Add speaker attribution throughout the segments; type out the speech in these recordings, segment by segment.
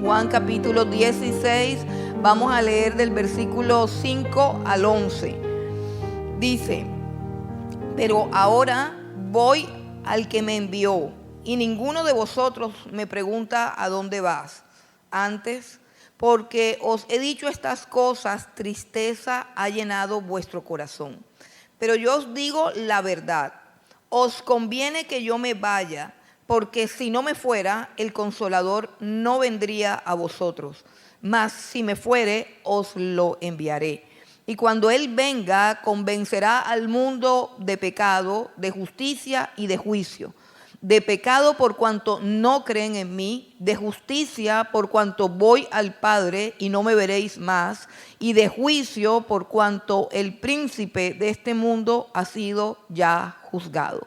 Speaker 1: Juan capítulo 16, vamos a leer del versículo 5 al 11. Dice: pero ahora voy al que me envió, y ninguno de vosotros me pregunta a dónde vas. Antes, porque os he dicho estas cosas, tristeza ha llenado vuestro corazón. Pero yo os digo la verdad, os conviene que yo me vaya, porque si no me fuera, el Consolador no vendría a vosotros. Mas si me fuere, os lo enviaré. Y cuando Él venga, convencerá al mundo de pecado, de justicia y de juicio. De pecado por cuanto no creen en mí, de justicia por cuanto voy al Padre y no me veréis más, y de juicio por cuanto el príncipe de este mundo ha sido ya juzgado.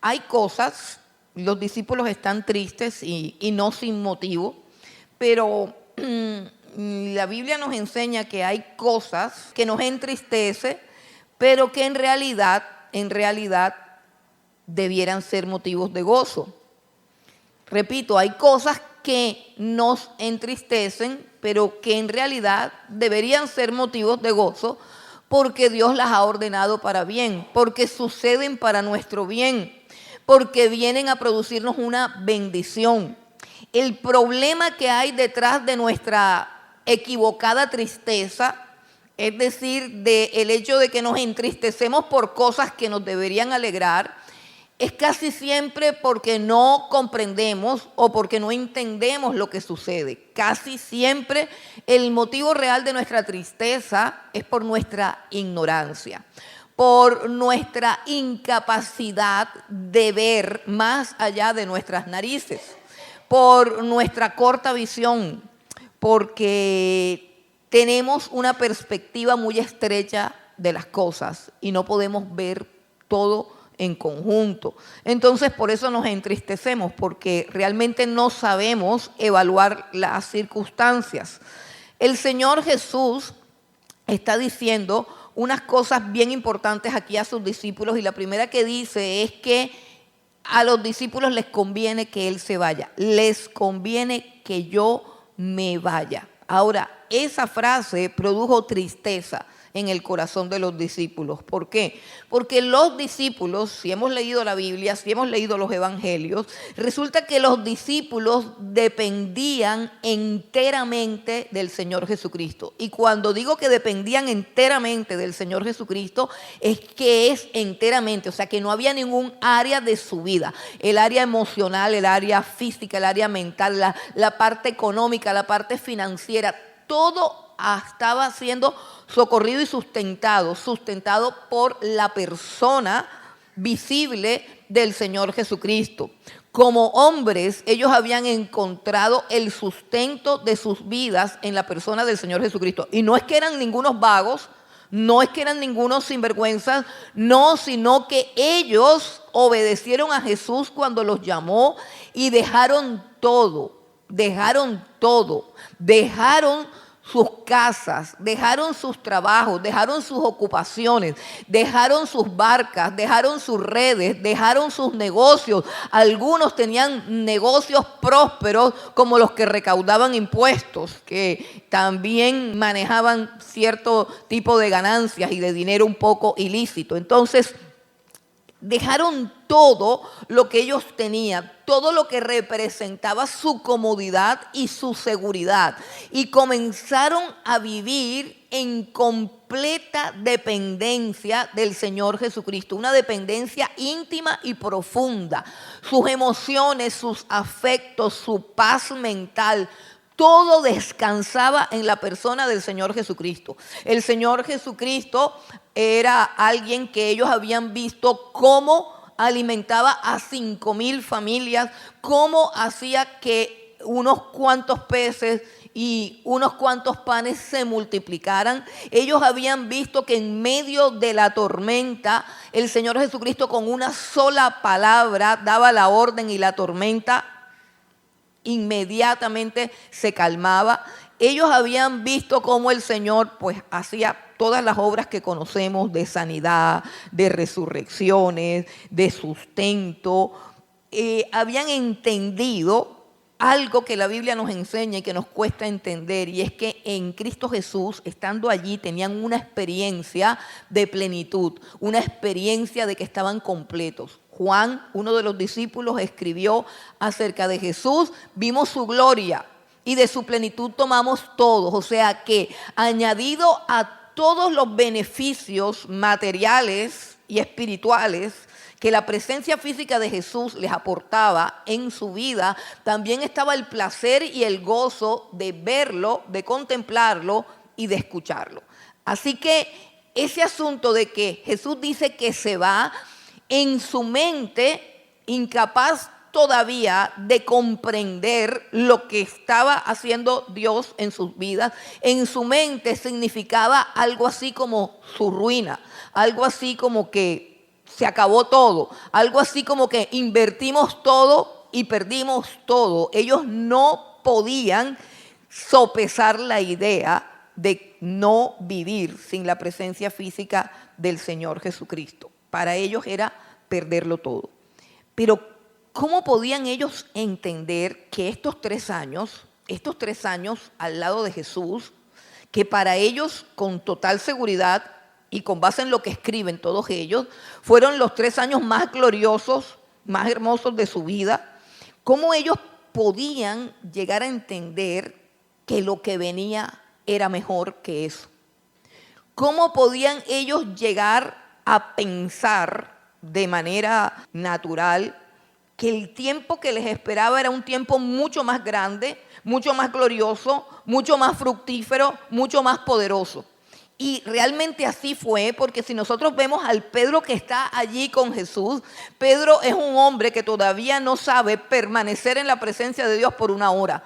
Speaker 1: Hay cosas, los discípulos están tristes y no sin motivo, pero la Biblia nos enseña que hay cosas que nos entristecen, pero que en realidad debieran ser motivos de gozo. Repito, hay cosas que nos entristecen, pero que en realidad deberían ser motivos de gozo, porque Dios las ha ordenado para bien, porque suceden para nuestro bien, porque vienen a producirnos una bendición. El problema que hay detrás de nuestra equivocada tristeza, es decir, del hecho de que nos entristecemos por cosas que nos deberían alegrar, es casi siempre porque no comprendemos o porque no entendemos lo que sucede. Casi siempre el motivo real de nuestra tristeza es por nuestra ignorancia, por nuestra incapacidad de ver más allá de nuestras narices, por nuestra corta visión, porque tenemos una perspectiva muy estrecha de las cosas y no podemos ver todo en conjunto. Entonces, por eso nos entristecemos, porque realmente no sabemos evaluar las circunstancias. El Señor Jesús está diciendo unas cosas bien importantes aquí a sus discípulos, y la primera que dice es que a los discípulos les conviene que Él se vaya, les conviene que yo me vaya. Ahora, esa frase produjo tristeza en el corazón de los discípulos. ¿Por qué? Porque los discípulos, si hemos leído la Biblia, si hemos leído los evangelios, resulta que los discípulos dependían enteramente del Señor Jesucristo. Y cuando digo que dependían enteramente del Señor Jesucristo, es que es enteramente, o sea que no había ningún área de su vida. El área emocional, el área física, el área mental, la parte económica, la parte financiera, todo estaba siendo socorrido y sustentado por la persona visible del Señor Jesucristo. Como hombres, ellos habían encontrado el sustento de sus vidas en la persona del Señor Jesucristo. Y no es que eran ningunos vagos, no es que eran ningunos sinvergüenzas, no, sino que ellos obedecieron a Jesús cuando los llamó y dejaron sus casas, dejaron sus trabajos, dejaron sus ocupaciones, dejaron sus barcas, dejaron sus redes, dejaron sus negocios. Algunos tenían negocios prósperos como los que recaudaban impuestos, que también manejaban cierto tipo de ganancias y de dinero un poco ilícito. Entonces, dejaron todo lo que ellos tenían, todo lo que representaba su comodidad y su seguridad, y comenzaron a vivir en completa dependencia del Señor Jesucristo, una dependencia íntima y profunda. Sus emociones, sus afectos, su paz mental, todo descansaba en la persona del Señor Jesucristo. El Señor Jesucristo era alguien que ellos habían visto cómo alimentaba a 5,000 familias, cómo hacía que unos cuantos peces y unos cuantos panes se multiplicaran. Ellos habían visto que en medio de la tormenta, el Señor Jesucristo con una sola palabra daba la orden y la tormenta inmediatamente se calmaba. Ellos habían visto cómo el Señor pues hacía todas las obras que conocemos de sanidad, de resurrecciones, de sustento. Habían entendido algo que la Biblia nos enseña y que nos cuesta entender, y es que en Cristo Jesús, estando allí, tenían una experiencia de plenitud, una experiencia de que estaban completos. Juan, uno de los discípulos, escribió acerca de Jesús: vimos su gloria y de su plenitud tomamos todos. O sea que, añadido a todos los beneficios materiales y espirituales que la presencia física de Jesús les aportaba en su vida, también estaba el placer y el gozo de verlo, de contemplarlo y de escucharlo. Así que ese asunto de que Jesús dice que se va, en su mente, incapaz todavía de comprender lo que estaba haciendo Dios en sus vidas, en su mente significaba algo así como su ruina, algo así como que se acabó todo, algo así como que invertimos todo y perdimos todo. Ellos no podían sopesar la idea de no vivir sin la presencia física del Señor Jesucristo. Para ellos era perderlo todo. Pero ¿cómo podían ellos entender que estos 3 años al lado de Jesús, que para ellos con total seguridad y con base en lo que escriben todos ellos, fueron los 3 años más gloriosos, más hermosos de su vida? ¿Cómo ellos podían llegar a entender que lo que venía era mejor que eso? ¿Cómo podían ellos llegar a pensar de manera natural que el tiempo que les esperaba era un tiempo mucho más grande, mucho más glorioso, mucho más fructífero, mucho más poderoso? Y realmente así fue, porque si nosotros vemos al Pedro que está allí con Jesús, Pedro es un hombre que todavía no sabe permanecer en la presencia de Dios por 1 hora.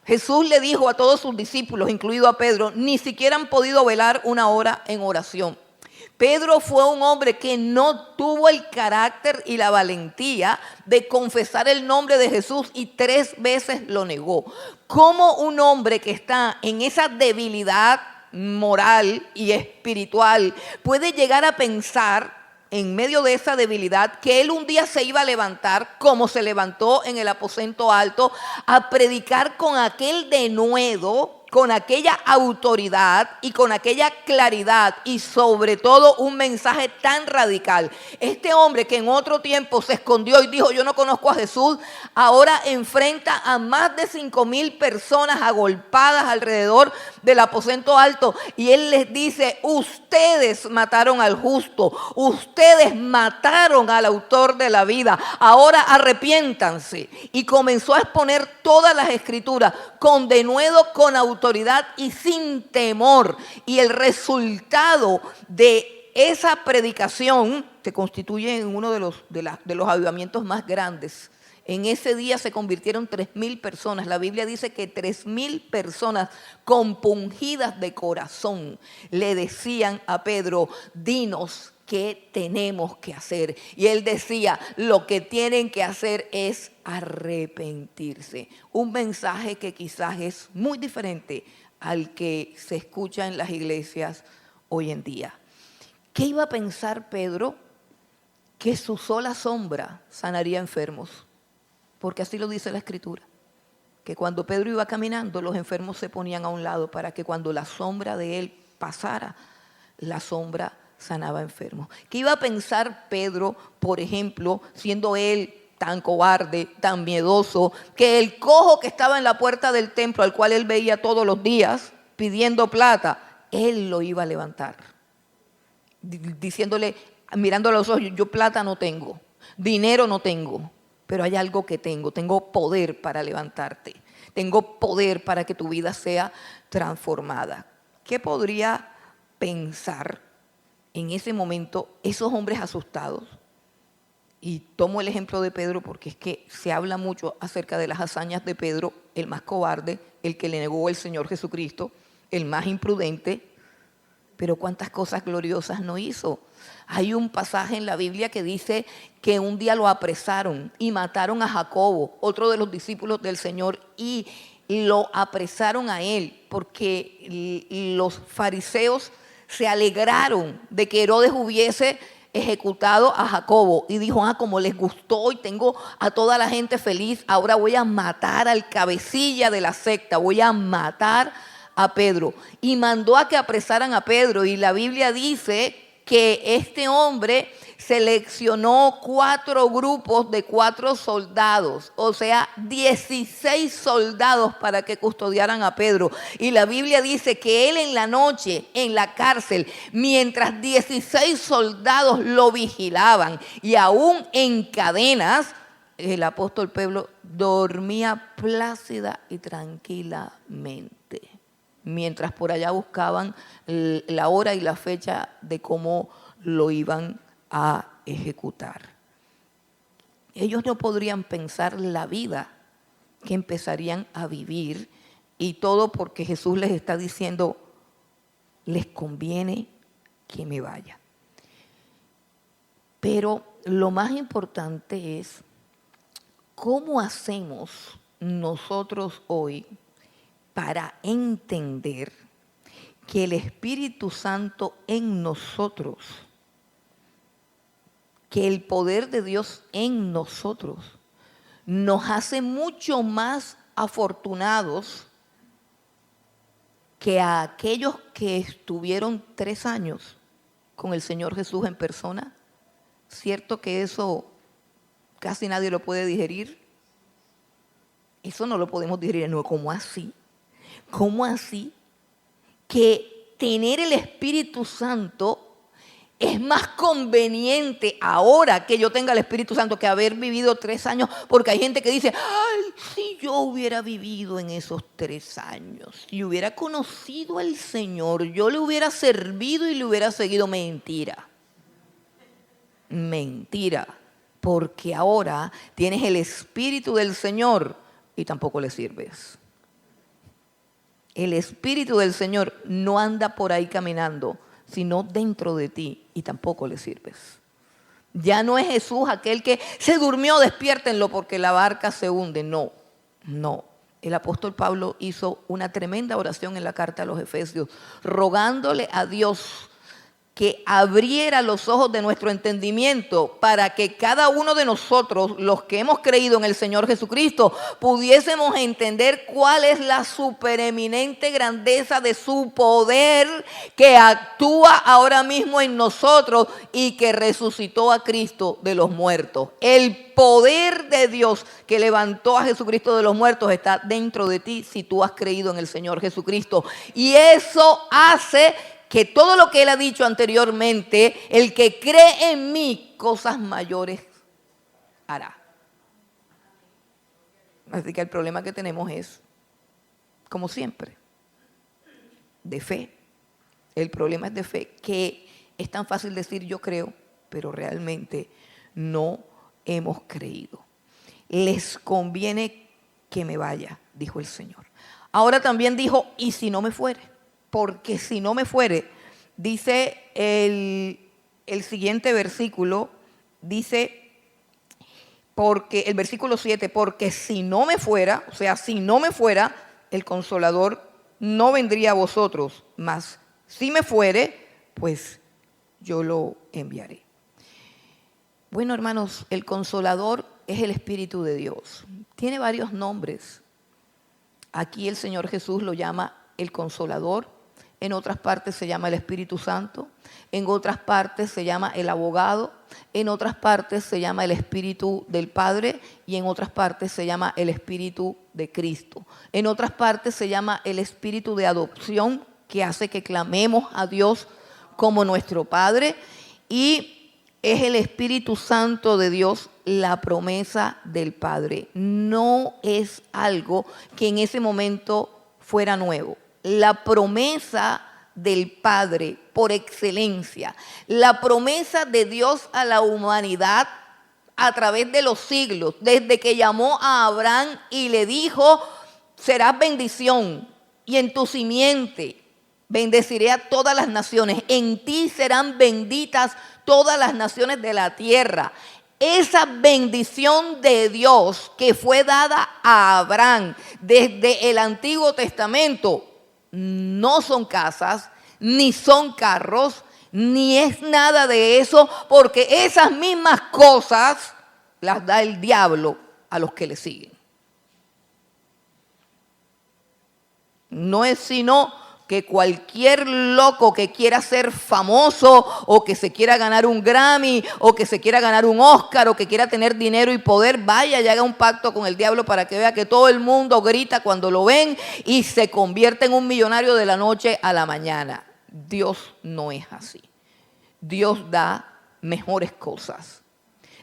Speaker 1: Jesús le dijo a todos sus discípulos, incluido a Pedro, ni siquiera han podido velar 1 hora en oración. Pedro fue un hombre que no tuvo el carácter y la valentía de confesar el nombre de Jesús y 3 veces lo negó. ¿Cómo un hombre que está en esa debilidad moral y espiritual puede llegar a pensar, en medio de esa debilidad, que él un día se iba a levantar, como se levantó en el aposento alto, a predicar con aquel denuedo, con aquella autoridad y con aquella claridad, y sobre todo un mensaje tan radical? Este hombre que en otro tiempo se escondió y dijo: yo no conozco a Jesús, ahora enfrenta a más de 5,000 personas agolpadas alrededor del aposento alto, y él les dice: ustedes mataron al justo, ustedes mataron al autor de la vida, ahora arrepiéntanse. Y comenzó a exponer todas las escrituras con denuedo, con autoridad y sin temor. Y el resultado de esa predicación se constituye en uno de los avivamientos más grandes. En ese día se convirtieron 3,000 personas. La Biblia dice que 3,000 personas compungidas de corazón le decían a Pedro: dinos qué tenemos que hacer. Y él decía: lo que tienen que hacer es arrepentirse. Un mensaje que quizás es muy diferente al que se escucha en las iglesias hoy en día. ¿Qué iba a pensar Pedro? Que su sola sombra sanaría enfermos. Porque así lo dice la Escritura, que cuando Pedro iba caminando, los enfermos se ponían a un lado para que cuando la sombra de él pasara, la sombra sanaba enfermos. ¿Qué iba a pensar Pedro, por ejemplo, siendo él tan cobarde, tan miedoso, que el cojo que estaba en la puerta del templo, al cual él veía todos los días pidiendo plata, él lo iba a levantar? Diciéndole, mirándole a los ojos: yo plata no tengo, dinero no tengo, pero hay algo que tengo poder para levantarte, tengo poder para que tu vida sea transformada. ¿Qué podría pensar en ese momento esos hombres asustados? Y tomo el ejemplo de Pedro porque es que se habla mucho acerca de las hazañas de Pedro, el más cobarde, el que le negó al Señor Jesucristo, el más imprudente, pero cuántas cosas gloriosas no hizo. Hay un pasaje en la Biblia que dice que un día lo apresaron y mataron a Jacobo, otro de los discípulos del Señor, y lo apresaron a él porque los fariseos se alegraron de que Herodes hubiese ejecutado a Jacobo. Y dijo, como les gustó y tengo a toda la gente feliz, ahora voy a matar al cabecilla de la secta, voy a matar a Pedro. Y mandó a que apresaran a Pedro. Y la Biblia dice que este hombre seleccionó 4 grupos de 4 soldados, o sea, 16 soldados para que custodiaran a Pedro. Y la Biblia dice que él en la noche, en la cárcel, mientras 16 soldados lo vigilaban y aún en cadenas, el apóstol Pedro dormía plácida y tranquilamente, mientras por allá buscaban la hora y la fecha de cómo lo iban a ejecutar. Ellos no podrían pensar la vida que empezarían a vivir, y todo porque Jesús les está diciendo, les conviene que me vaya. Pero lo más importante es cómo hacemos nosotros hoy para entender que el Espíritu Santo en nosotros, que el poder de Dios en nosotros nos hace mucho más afortunados que a aquellos que estuvieron 3 años con el Señor Jesús en persona. ¿Cierto que eso casi nadie lo puede digerir? Eso no lo podemos digerir. No, ¿cómo así? ¿Cómo así? Que tener el Espíritu Santo es más conveniente ahora que yo tenga el Espíritu Santo que haber vivido 3 años, porque hay gente que dice, ay, si yo hubiera vivido en esos 3 años, si hubiera conocido al Señor, yo le hubiera servido y le hubiera seguido. Mentira. Mentira. Porque ahora tienes el Espíritu del Señor y tampoco le sirves. El Espíritu del Señor no anda por ahí caminando, sino dentro de ti, y tampoco le sirves. Ya no es Jesús aquel que se durmió, despiértenlo porque la barca se hunde. No, no. El apóstol Pablo hizo una tremenda oración en la carta a los Efesios, rogándole a Dios que abriera los ojos de nuestro entendimiento para que cada uno de nosotros, los que hemos creído en el Señor Jesucristo, pudiésemos entender cuál es la supereminente grandeza de su poder que actúa ahora mismo en nosotros y que resucitó a Cristo de los muertos. El poder de Dios que levantó a Jesucristo de los muertos está dentro de ti si tú has creído en el Señor Jesucristo. Y eso hace que todo lo que Él ha dicho anteriormente, el que cree en mí, cosas mayores hará. Así que el problema que tenemos es, como siempre, de fe. El problema es de fe, que es tan fácil decir yo creo, pero realmente no hemos creído. Les conviene que me vaya, dijo el Señor. Ahora también dijo, ¿y si no me fuere? Porque si no me fuere, dice el siguiente versículo, dice, porque el versículo 7, porque si no me fuera, o sea, si no me fuera, el Consolador no vendría a vosotros, mas si me fuere, pues yo lo enviaré. Bueno, hermanos, el Consolador es el Espíritu de Dios. Tiene varios nombres. Aquí el Señor Jesús lo llama el Consolador. En otras partes se llama el Espíritu Santo, en otras partes se llama el Abogado, en otras partes se llama el Espíritu del Padre y en otras partes se llama el Espíritu de Cristo. En otras partes se llama el Espíritu de adopción, que hace que clamemos a Dios como nuestro Padre, y es el Espíritu Santo de Dios, la promesa del Padre. No es algo que en ese momento fuera nuevo. La promesa del Padre por excelencia, la promesa de Dios a la humanidad a través de los siglos, desde que llamó a Abraham y le dijo, serás bendición y en tu simiente bendeciré a todas las naciones, en ti serán benditas todas las naciones de la tierra. Esa bendición de Dios que fue dada a Abraham desde el Antiguo Testamento, no son casas, ni son carros, Ni es nada de eso, porque esas mismas cosas las da el diablo a los que le siguen. No es sino que cualquier loco que quiera ser famoso o que se quiera ganar un Grammy o que se quiera ganar un Oscar o que quiera tener dinero y poder, vaya y haga un pacto con el diablo para que vea que todo el mundo grita cuando lo ven y se convierte en un millonario de la noche a la mañana. Dios no es así. Dios da mejores cosas.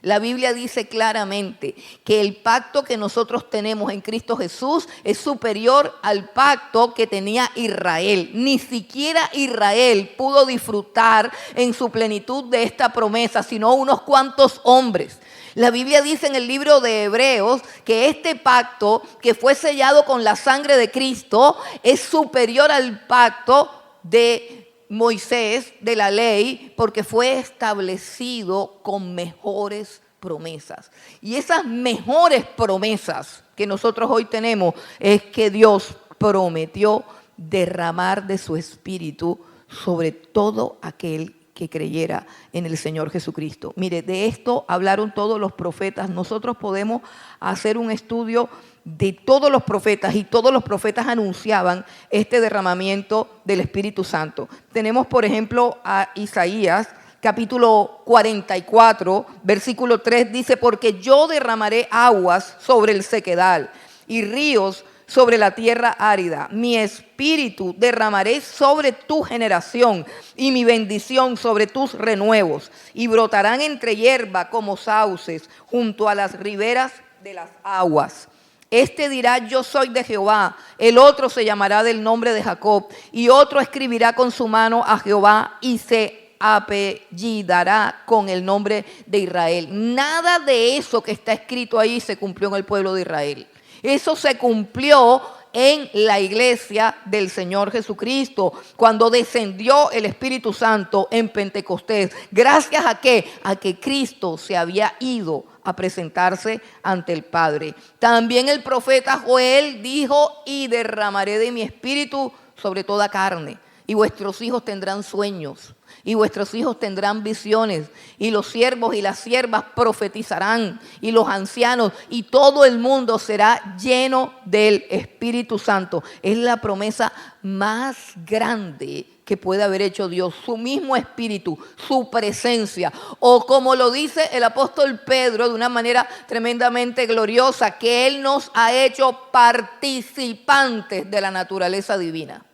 Speaker 1: La Biblia dice claramente que el pacto que nosotros tenemos en Cristo Jesús es superior al pacto que tenía Israel. Ni siquiera Israel pudo disfrutar en su plenitud de esta promesa, sino unos cuantos hombres. La Biblia dice en el libro de Hebreos que este pacto que fue sellado con la sangre de Cristo es superior al pacto de Moisés, de la ley, porque fue establecido con mejores promesas. Y esas mejores promesas que nosotros hoy tenemos es que Dios prometió derramar de su espíritu sobre todo aquel que creyera en el Señor Jesucristo. Mire, de esto hablaron todos los profetas. Nosotros podemos hacer un estudio de todos los profetas y todos los profetas anunciaban este derramamiento del Espíritu Santo. Tenemos, por ejemplo, a Isaías, capítulo 44, versículo 3, dice: porque yo derramaré aguas sobre el sequedal y ríos sobre la tierra árida. Mi espíritu derramaré sobre tu generación y mi bendición sobre tus renuevos. Y brotarán entre hierba como sauces junto a las riberas de las aguas. Este dirá: yo soy de Jehová. El otro se llamará del nombre de Jacob. Y otro escribirá con su mano a Jehová y se apellidará con el nombre de Israel. Nada de eso que está escrito ahí se cumplió en el pueblo de Israel. Eso se cumplió en la iglesia del Señor Jesucristo, cuando descendió el Espíritu Santo en Pentecostés. ¿Gracias a qué? A que Cristo se había ido a presentarse ante el Padre. También el profeta Joel dijo: y derramaré de mi espíritu sobre toda carne, y vuestros hijos tendrán sueños, y vuestros hijos tendrán visiones, y los siervos y las siervas profetizarán, y los ancianos, y todo el mundo será lleno del Espíritu Santo. Es la promesa más grande que puede haber hecho Dios, su mismo espíritu, su presencia, o como lo dice el apóstol Pedro de una manera tremendamente gloriosa, que Él nos ha hecho participantes de la naturaleza divina.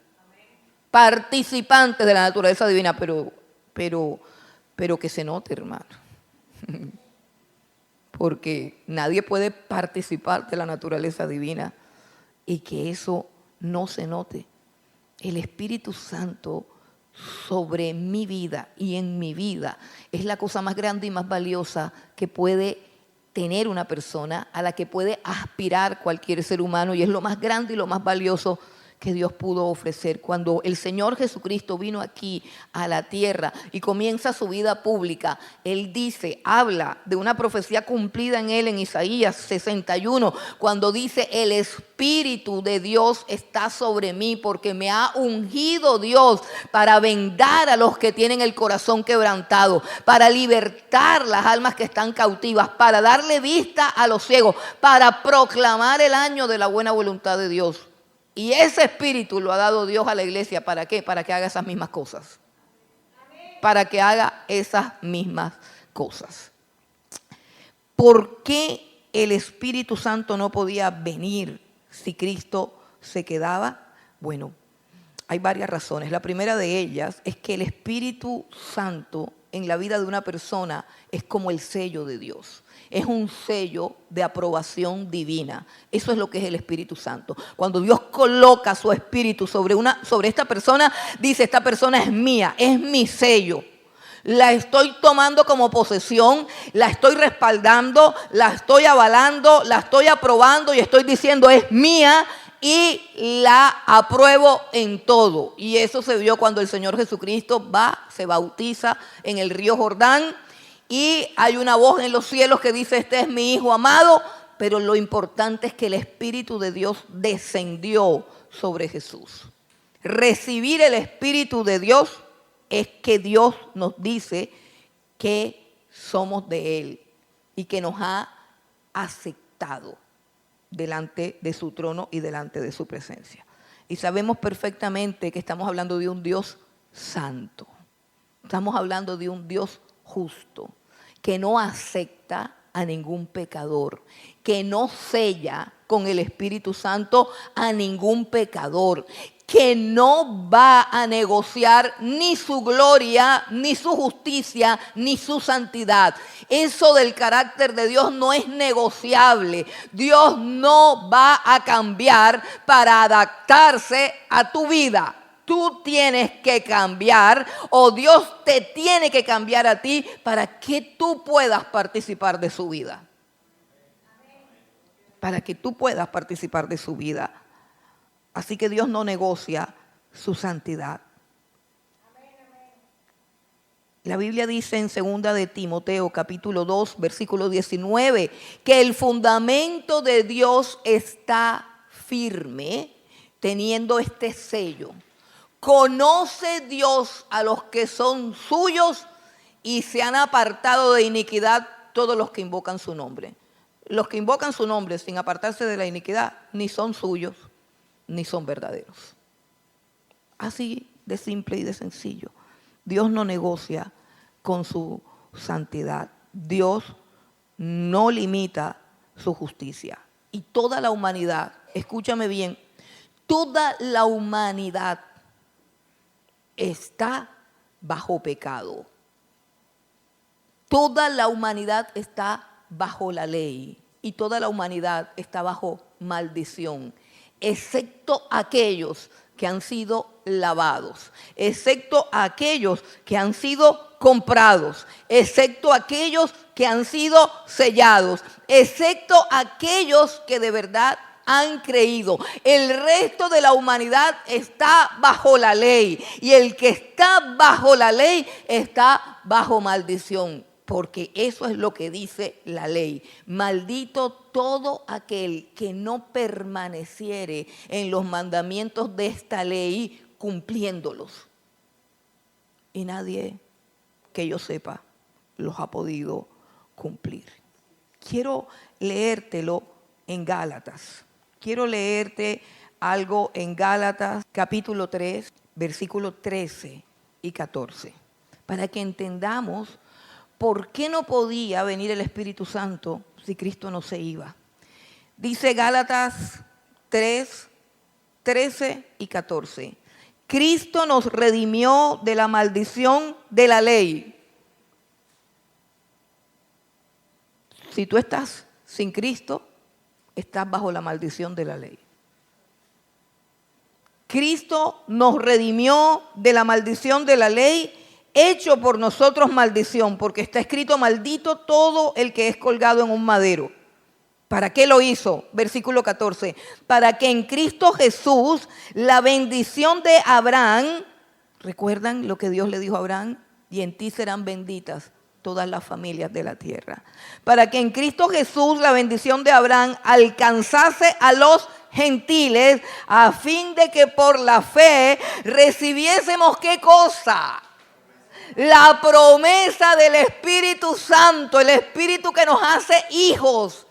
Speaker 1: Participantes de la naturaleza divina, pero que se note, hermano, porque nadie puede participar de la naturaleza divina y que eso no se note. El Espíritu Santo sobre mi vida y en mi vida es la cosa más grande y más valiosa que puede tener una persona, a la que puede aspirar cualquier ser humano, y es lo más grande y lo más valioso que Dios pudo ofrecer. Cuando el Señor Jesucristo vino aquí a la tierra y comienza su vida pública, Él dice, habla de una profecía cumplida en Él en Isaías 61, cuando dice: el Espíritu de Dios está sobre mí, porque me ha ungido Dios para vendar a los que tienen el corazón quebrantado, para libertar las almas que están cautivas, para darle vista a los ciegos, para proclamar el año de la buena voluntad de Dios. Y ese espíritu lo ha dado Dios a la iglesia. ¿Para qué? Para que haga esas mismas cosas. Para que haga esas mismas cosas. ¿Por qué el Espíritu Santo no podía venir si Cristo se quedaba? Bueno, hay varias razones. La primera de ellas es que el Espíritu Santo en la vida de una persona es como el sello de Dios. Es un sello de aprobación divina. Eso es lo que es el Espíritu Santo. Cuando Dios coloca su Espíritu sobre esta persona, dice: esta persona es mía, es mi sello. La estoy tomando como posesión, la estoy respaldando, la estoy avalando, la estoy aprobando y estoy diciendo: es mía, y la apruebo en todo. Y eso se vio cuando el Señor Jesucristo se bautiza en el río Jordán. Y hay una voz en los cielos que dice: este es mi Hijo amado. Pero lo importante es que el Espíritu de Dios descendió sobre Jesús. Recibir el Espíritu de Dios es que Dios nos dice que somos de Él y que nos ha aceptado delante de su trono y delante de su presencia. Y sabemos perfectamente que estamos hablando de un Dios santo. Estamos hablando de un Dios justo, que no acepta a ningún pecador, que no sella con el Espíritu Santo a ningún pecador, que no va a negociar ni su gloria, ni su justicia, ni su santidad. Eso del carácter de Dios no es negociable. Dios no va a cambiar para adaptarse a tu vida. Tú tienes que cambiar o Dios te tiene que cambiar a ti para que tú puedas participar de su vida. Para que tú puedas participar de su vida. Así que Dios no negocia su santidad. La Biblia dice en 2 de Timoteo capítulo 2 versículo 19 que el fundamento de Dios está firme teniendo este sello. Conoce Dios a los que son suyos y se han apartado de iniquidad todos los que invocan su nombre. Los que invocan su nombre sin apartarse de la iniquidad ni son suyos ni son verdaderos. Así de simple y de sencillo. Dios no negocia con su santidad. Dios no limita su justicia. Y toda la humanidad, escúchame bien, toda la humanidad está bajo pecado. Toda la humanidad está bajo la ley y toda la humanidad está bajo maldición, excepto aquellos que han sido lavados, excepto aquellos que han sido comprados, excepto aquellos que han sido sellados, excepto aquellos que de verdad han creído. El resto de la humanidad está bajo la ley y el que está bajo la ley está bajo maldición. Porque eso es lo que dice la ley. Maldito todo aquel que no permaneciere en los mandamientos de esta ley cumpliéndolos. Y nadie que yo sepa los ha podido cumplir. Quiero leértelo en Gálatas. Quiero leerte algo en Gálatas capítulo 3, versículos 13 y 14. Para que entendamos ¿por qué no podía venir el Espíritu Santo si Cristo no se iba? Dice Gálatas 3, 13 y 14. Cristo nos redimió de la maldición de la ley. Si tú estás sin Cristo, estás bajo la maldición de la ley. Cristo nos redimió de la maldición de la ley, hecho por nosotros maldición, porque está escrito: maldito todo el que es colgado en un madero. ¿Para qué lo hizo? Versículo 14. Para que en Cristo Jesús la bendición de Abraham, ¿recuerdan lo que Dios le dijo a Abraham? Y en ti serán benditas todas las familias de la tierra. Para que en Cristo Jesús la bendición de Abraham alcanzase a los gentiles, a fin de que por la fe recibiésemos ¿qué cosa? La promesa del Espíritu Santo, el Espíritu que nos hace hijos,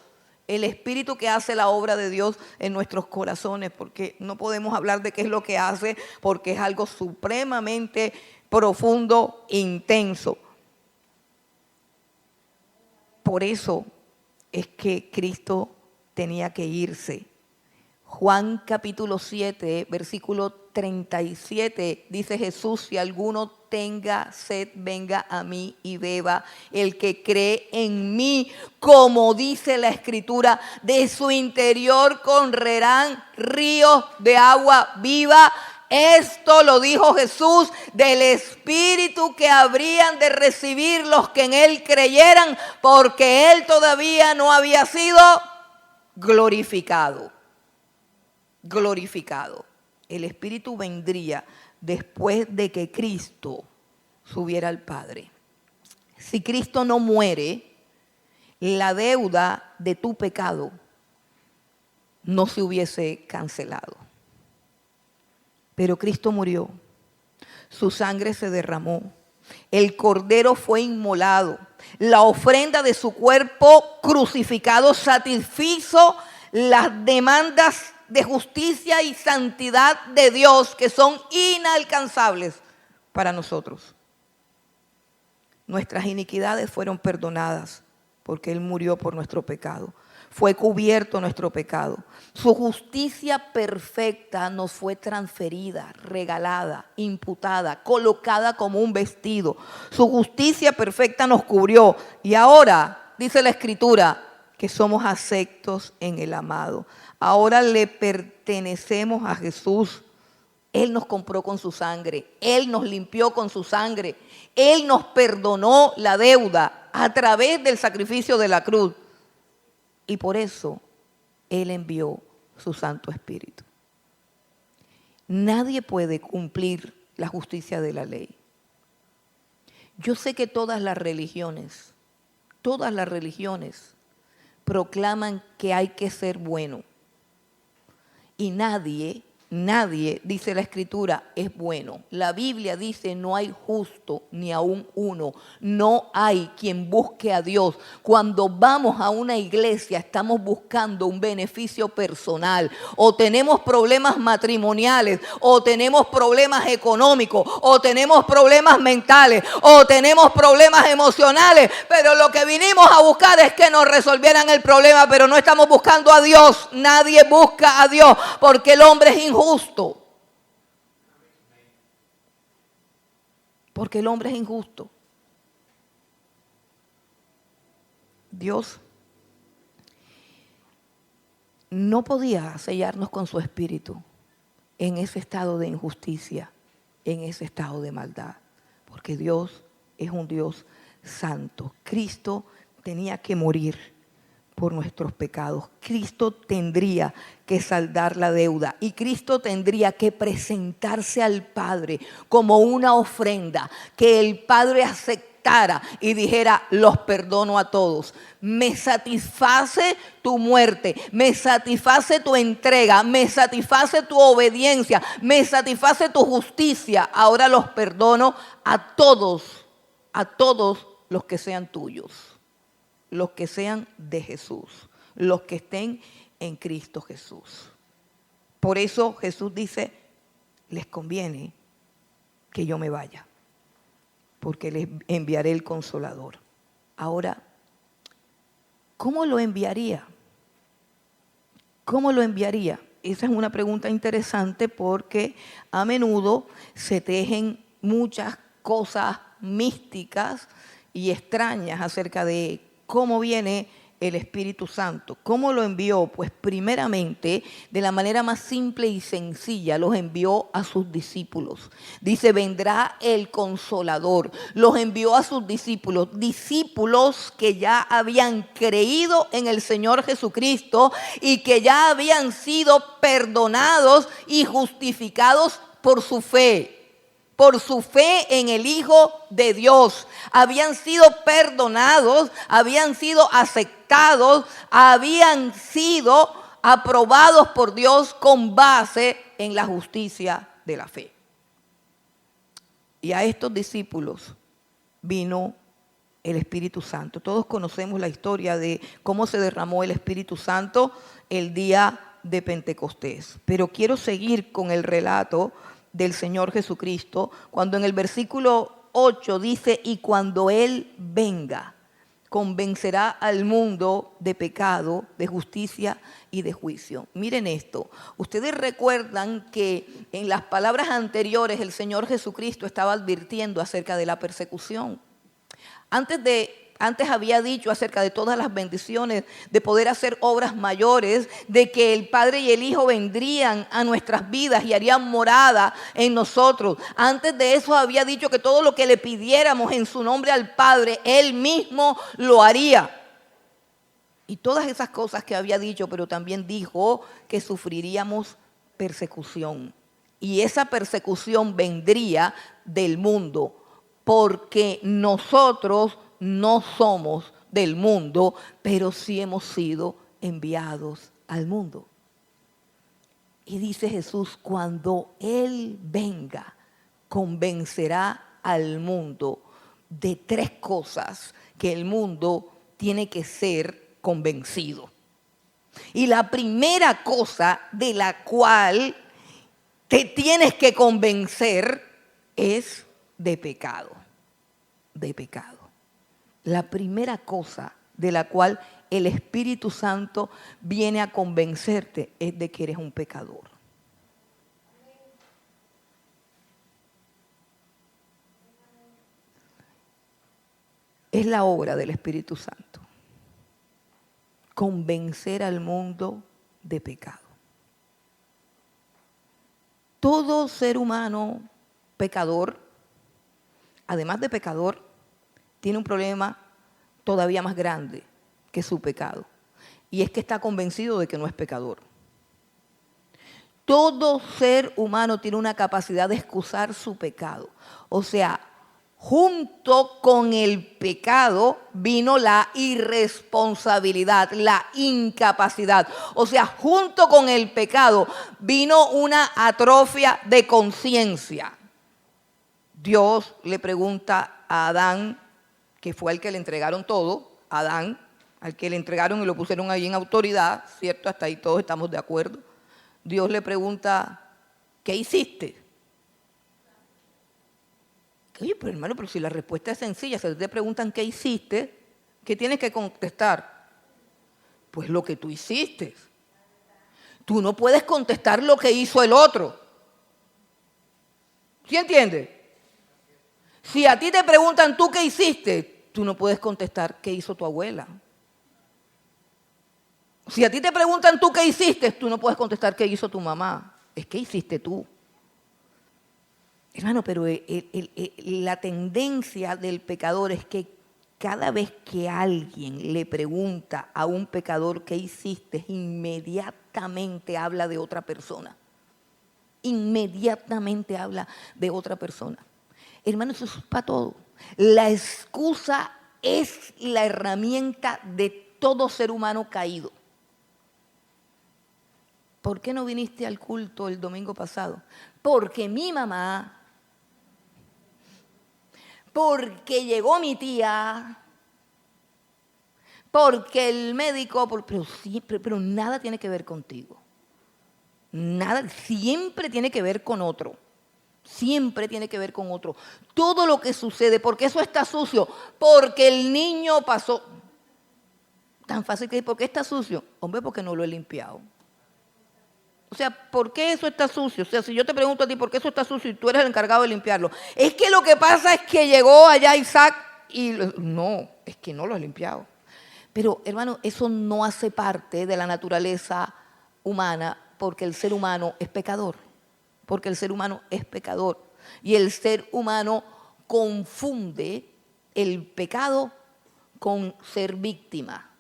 Speaker 1: el Espíritu que hace la obra de Dios en nuestros corazones, porque no podemos hablar de qué es lo que hace, porque es algo supremamente profundo, intenso. Por eso es que Cristo tenía que irse. Juan capítulo 7, versículo 37, dice Jesús: si alguno tenga sed, venga a mí y beba. El que cree en mí, como dice la Escritura, de su interior correrán ríos de agua viva. Esto lo dijo Jesús del Espíritu que habrían de recibir los que en Él creyeran, porque Él todavía no había sido glorificado. Glorificado. El Espíritu vendría después de que Cristo subiera al Padre. Si Cristo no muere, la deuda de tu pecado no se hubiese cancelado. Pero Cristo murió. Su sangre se derramó. El cordero fue inmolado. La ofrenda de su cuerpo crucificado satisfizo las demandas de justicia y santidad de Dios que son inalcanzables para nosotros. Nuestras iniquidades fueron perdonadas porque Él murió por nuestro pecado. Fue cubierto nuestro pecado. Su justicia perfecta nos fue transferida, regalada, imputada, colocada como un vestido. Su justicia perfecta nos cubrió. Y ahora, dice la Escritura, que somos aceptos en el amado. Ahora le pertenecemos a Jesús. Él nos compró con su sangre. Él nos limpió con su sangre. Él nos perdonó la deuda a través del sacrificio de la cruz. Y por eso Él envió su Santo Espíritu. Nadie puede cumplir la justicia de la ley. Yo sé que todas las religiones proclaman que hay que ser bueno. Y nadie, dice la Escritura, es bueno. La Biblia dice no hay justo ni aún uno. No hay quien busque a Dios. Cuando vamos a una iglesia estamos buscando un beneficio personal. O tenemos problemas matrimoniales, o tenemos problemas económicos, o tenemos problemas mentales, o tenemos problemas emocionales. Pero lo que vinimos a buscar es que nos resolvieran el problema, pero no estamos buscando a Dios. Nadie busca a Dios porque el hombre es injusto. Porque el hombre es injusto. Dios no podía sellarnos con su espíritu en ese estado de injusticia, en ese estado de maldad, porque Dios es un Dios santo. Cristo tenía que morir por nuestros pecados. Cristo tendría que saldar la deuda y Cristo tendría que presentarse al Padre como una ofrenda que el Padre aceptara y dijera: los perdono a todos. Me satisface tu muerte, me satisface tu entrega, me satisface tu obediencia, me satisface tu justicia. Ahora los perdono a todos los que sean tuyos. Los que sean de Jesús, los que estén en Cristo Jesús. Por eso Jesús dice: les conviene que yo me vaya, porque les enviaré el Consolador. Ahora, ¿cómo lo enviaría? ¿Cómo lo enviaría? Esa es una pregunta interesante porque a menudo se tejen muchas cosas místicas y extrañas acerca de ¿cómo viene el Espíritu Santo? ¿Cómo lo envió? Pues primeramente, de la manera más simple y sencilla, los envió a sus discípulos. Dice: vendrá el Consolador. Los envió a sus discípulos. Discípulos que ya habían creído en el Señor Jesucristo y que ya habían sido perdonados y justificados por su fe. Por su fe en el Hijo de Dios. Habían sido perdonados, habían sido aceptados, habían sido aprobados por Dios con base en la justicia de la fe. Y a estos discípulos vino el Espíritu Santo. Todos conocemos la historia de cómo se derramó el Espíritu Santo el día de Pentecostés. Pero quiero seguir con el relato del Señor Jesucristo, cuando en el versículo 8 dice: y cuando Él venga, convencerá al mundo de pecado, de justicia y de juicio. Miren esto, ustedes recuerdan que en las palabras anteriores el Señor Jesucristo estaba advirtiendo acerca de la persecución. Antes había dicho acerca de todas las bendiciones, de poder hacer obras mayores, de que el Padre y el Hijo vendrían a nuestras vidas y harían morada en nosotros. Antes de eso había dicho que todo lo que le pidiéramos en su nombre al Padre, Él mismo lo haría. Y todas esas cosas que había dicho, pero también dijo que sufriríamos persecución. Y esa persecución vendría del mundo, porque nosotros no somos del mundo, pero sí hemos sido enviados al mundo. Y dice Jesús: cuando Él venga, convencerá al mundo de 3 cosas que el mundo tiene que ser convencido. Y la primera cosa de la cual te tienes que convencer es de pecado. De pecado. La primera cosa de la cual el Espíritu Santo viene a convencerte es de que eres un pecador. Es la obra del Espíritu Santo. Convencer al mundo de pecado. Todo ser humano pecador, además de pecador, tiene un problema todavía más grande que su pecado. Y es que está convencido de que no es pecador. Todo ser humano tiene una capacidad de excusar su pecado. O sea, junto con el pecado vino la irresponsabilidad, la incapacidad. O sea, junto con el pecado vino una atrofia de conciencia. Dios le pregunta a Adán, que fue al que le entregaron todo, Adán, al que le entregaron y lo pusieron ahí en autoridad, ¿cierto? Hasta ahí todos estamos de acuerdo. Dios le pregunta, ¿qué hiciste? Oye, pero hermano, pero si la respuesta es sencilla, si te preguntan qué hiciste, ¿qué tienes que contestar? Pues lo que tú hiciste. Tú no puedes contestar lo que hizo el otro. ¿Sí entiendes? Si a ti te preguntan tú qué hiciste, tú no puedes contestar qué hizo tu abuela. Si a ti te preguntan tú qué hiciste, tú no puedes contestar qué hizo tu mamá. Es qué hiciste tú. Hermano, pero la tendencia del pecador es que cada vez que alguien le pregunta a un pecador qué hiciste, inmediatamente habla de otra persona. Inmediatamente habla de otra persona. Hermano, eso es para todo. La excusa es la herramienta de todo ser humano caído. ¿Por qué no viniste al culto el domingo pasado? Porque mi mamá, porque llegó mi tía, porque el médico, pero nada tiene que ver contigo. Nada, siempre tiene que ver con otro. Siempre tiene que ver con otro. Todo lo que sucede, porque eso está sucio, porque el niño pasó. Tan fácil que decir, ¿por qué está sucio? Hombre, porque no lo he limpiado. O sea, ¿por qué eso está sucio? O sea, si yo te pregunto a ti, ¿por qué eso está sucio? Y tú eres el encargado de limpiarlo. Es que lo que pasa es que llegó allá Isaac y... No, es que no lo has limpiado. Pero, hermano, eso no hace parte de la naturaleza humana porque el ser humano es pecador. Porque el ser humano es pecador. Y el ser humano confunde el pecado con ser víctima.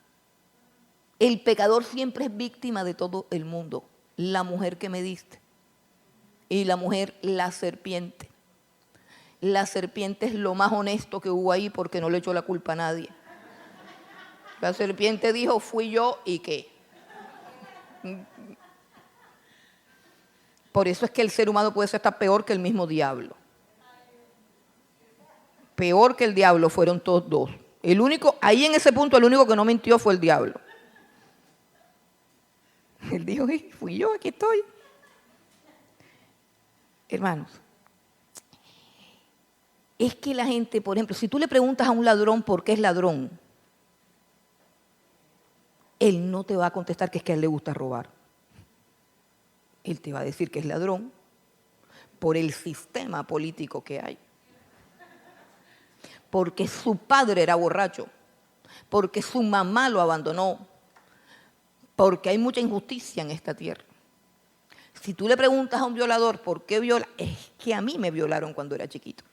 Speaker 1: El pecador siempre es víctima de todo el mundo. La mujer que me diste. Y la mujer, la serpiente. La serpiente es lo más honesto que hubo ahí porque no le echó la culpa a nadie. La serpiente dijo, fui yo y qué. Por eso es que el ser humano puede ser hasta peor que el mismo diablo. Peor que el diablo fueron todos dos. El único, ahí en ese punto el único que no mintió fue el diablo. Él dijo, fui yo, aquí estoy. Hermanos, es que la gente, por ejemplo, si tú le preguntas a un ladrón por qué es ladrón, él no te va a contestar que es que a él le gusta robar. Él te va a decir que es ladrón por el sistema político que hay. Porque su padre era borracho, porque su mamá lo abandonó, porque hay mucha injusticia en esta tierra. Si tú le preguntas a un violador por qué viola, es que a mí me violaron cuando era chiquito.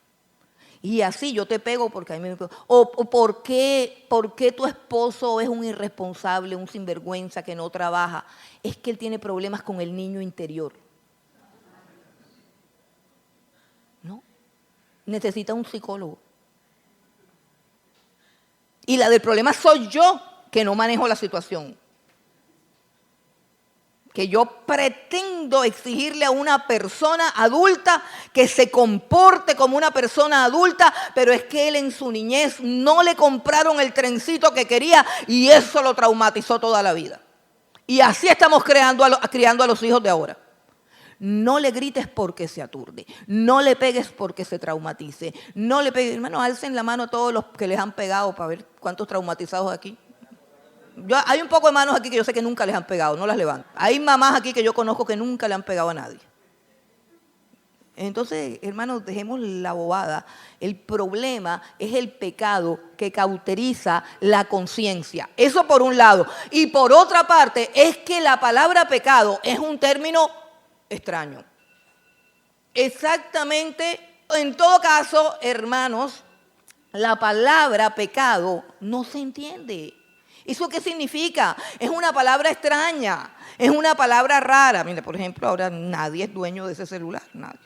Speaker 1: Y así yo te pego porque a mí me pego. O ¿por qué tu esposo es un irresponsable, un sinvergüenza que no trabaja? Es que él tiene problemas con el niño interior. ¿No? Necesita un psicólogo. Y la del problema soy yo que no manejo la situación. que yo pretendo exigirle a una persona adulta que se comporte como una persona adulta, pero es que él en su niñez no le compraron el trencito que quería y eso lo traumatizó toda la vida. Y así estamos criando a los hijos de ahora. No le grites porque se aturde, no le pegues porque se traumatice, no le pegues, hermano, alcen la mano a todos los que les han pegado para ver cuántos traumatizados aquí. Hay un poco de manos aquí que yo sé que nunca les han pegado, no las levanto. Hay mamás aquí que yo conozco que nunca le han pegado a nadie. Entonces, hermanos, dejemos la bobada. El problema es el pecado que cauteriza la conciencia. Eso por un lado. Y por otra parte, es que la palabra pecado es un término extraño. Exactamente, en todo caso, hermanos, la palabra pecado no se entiende. ¿Eso qué significa? Es una palabra extraña, es una palabra rara. Mira, por ejemplo, ahora nadie es dueño de ese celular, nadie.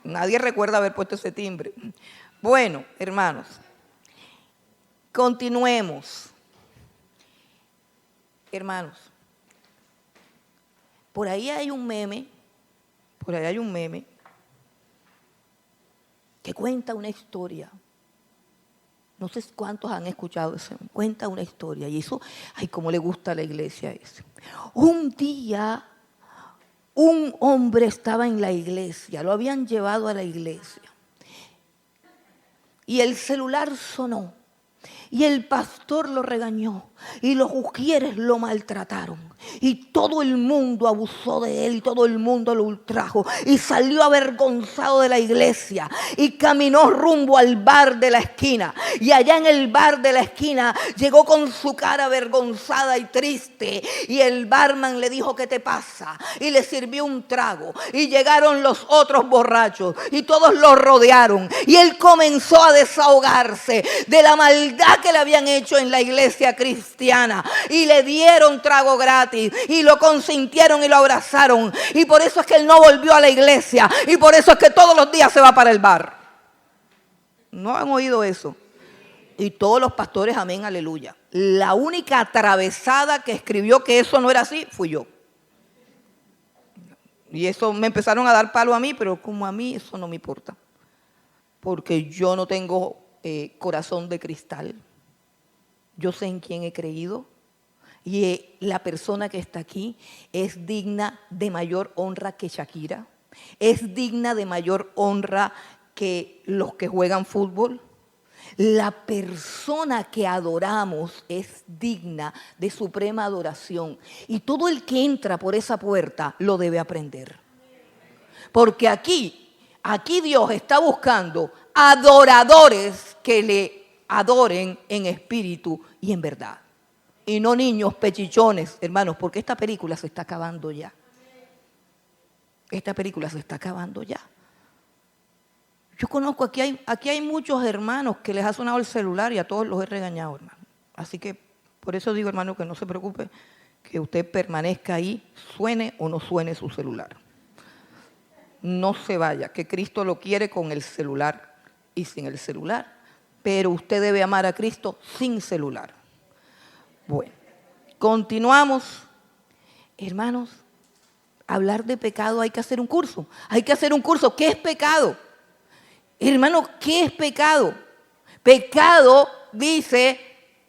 Speaker 1: Nadie recuerda haber puesto ese timbre. Bueno, hermanos, continuemos. Hermanos, por ahí hay un meme que cuenta una historia. No sé cuántos han escuchado eso. Cuenta una historia. Y eso, ay, cómo le gusta a la iglesia eso. Un día, un hombre estaba en la iglesia. Lo habían llevado a la iglesia. Y el celular sonó. Y el pastor lo regañó. Y los ujieres lo maltrataron. Y todo el mundo abusó de él y todo el mundo lo ultrajó. Y salió avergonzado de la iglesia y caminó rumbo al bar de la esquina. Y allá en el bar de la esquina llegó con su cara avergonzada y triste. Y el barman le dijo, ¿qué te pasa? Y le sirvió un trago. Y llegaron los otros borrachos y todos lo rodearon. Y él comenzó a desahogarse de la maldad que le habían hecho en la iglesia cristiana. Y le dieron trago gratis. Y lo consintieron y lo abrazaron. Y por eso es que él no volvió a la iglesia. Y por eso es que todos los días se va para el bar. ¿No han oído eso? Y todos los pastores, amén, aleluya. La única atravesada que escribió que eso no era así, fui yo. Y eso me empezaron a dar palo a mí, pero como a mí eso no me importa. Porque yo no tengo corazón de cristal. Yo sé en quién he creído. Y la persona que está aquí es digna de mayor honra que Shakira. Es digna de mayor honra que los que juegan fútbol. La persona que adoramos es digna de suprema adoración. Y todo el que entra por esa puerta lo debe aprender. Porque aquí Dios está buscando adoradores que le adoren en espíritu y en verdad. Y no niños pechichones, hermanos, porque esta película se está acabando ya. Esta película se está acabando ya. Yo conozco, aquí hay muchos hermanos que les ha sonado el celular y a todos los he regañado, hermano. Así que por eso digo, hermano, que no se preocupe, que usted permanezca ahí, suene o no suene su celular. No se vaya, que Cristo lo quiere con el celular y sin el celular. Pero usted debe amar a Cristo sin celular. Bueno, continuamos. Hermanos, hablar de pecado hay que hacer un curso. Hay que hacer un curso. ¿Qué es pecado? Hermano, ¿qué es pecado? Pecado, dice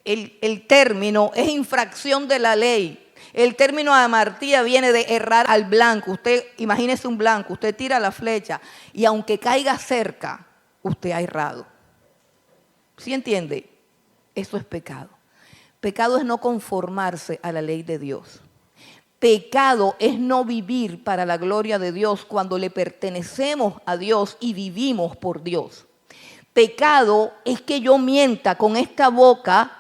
Speaker 1: el término, es infracción de la ley. El término amartía viene de errar al blanco. Usted, imagínese un blanco, usted tira la flecha y aunque caiga cerca, usted ha errado. ¿Sí entiende? Eso es pecado. Pecado es no conformarse a la ley de Dios. Pecado es no vivir para la gloria de Dios cuando le pertenecemos a Dios y vivimos por Dios. Pecado es que yo mienta con esta boca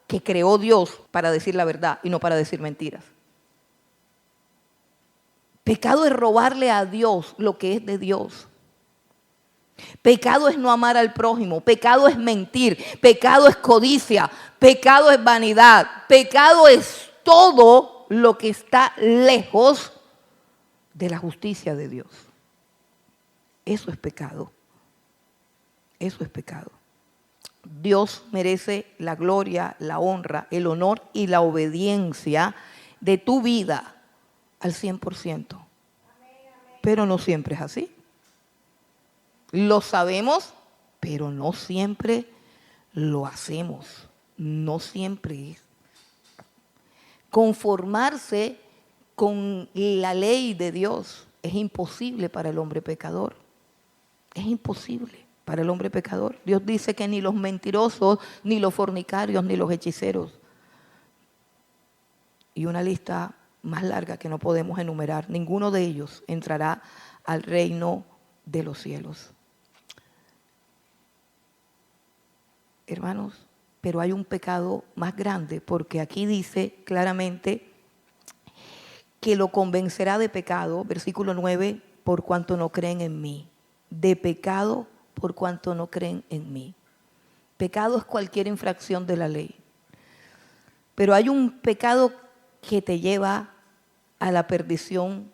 Speaker 1: que creó Dios para decir la verdad y no para decir mentiras. Pecado es robarle a Dios lo que es de Dios. Pecado es no amar al prójimo, pecado es mentir, pecado es codicia, pecado es vanidad, pecado es todo lo que está lejos de la justicia de Dios. Eso es pecado. Eso es pecado. Dios merece la gloria, la honra, el honor y la obediencia de tu vida, al 100%. Pero no siempre es así. Lo sabemos, pero no siempre lo hacemos. No siempre es. Conformarse con la ley de Dios es imposible para el hombre pecador. Es imposible para el hombre pecador. Dios dice que ni los mentirosos, ni los fornicarios, ni los hechiceros. Y una lista más larga que no podemos enumerar. Ninguno de ellos entrará al reino de los cielos. Hermanos, pero hay un pecado más grande, porque aquí dice claramente que lo convencerá de pecado, versículo 9, por cuanto no creen en mí. De pecado por cuanto no creen en mí. Pecado es cualquier infracción de la ley. Pero hay un pecado que te lleva a la perdición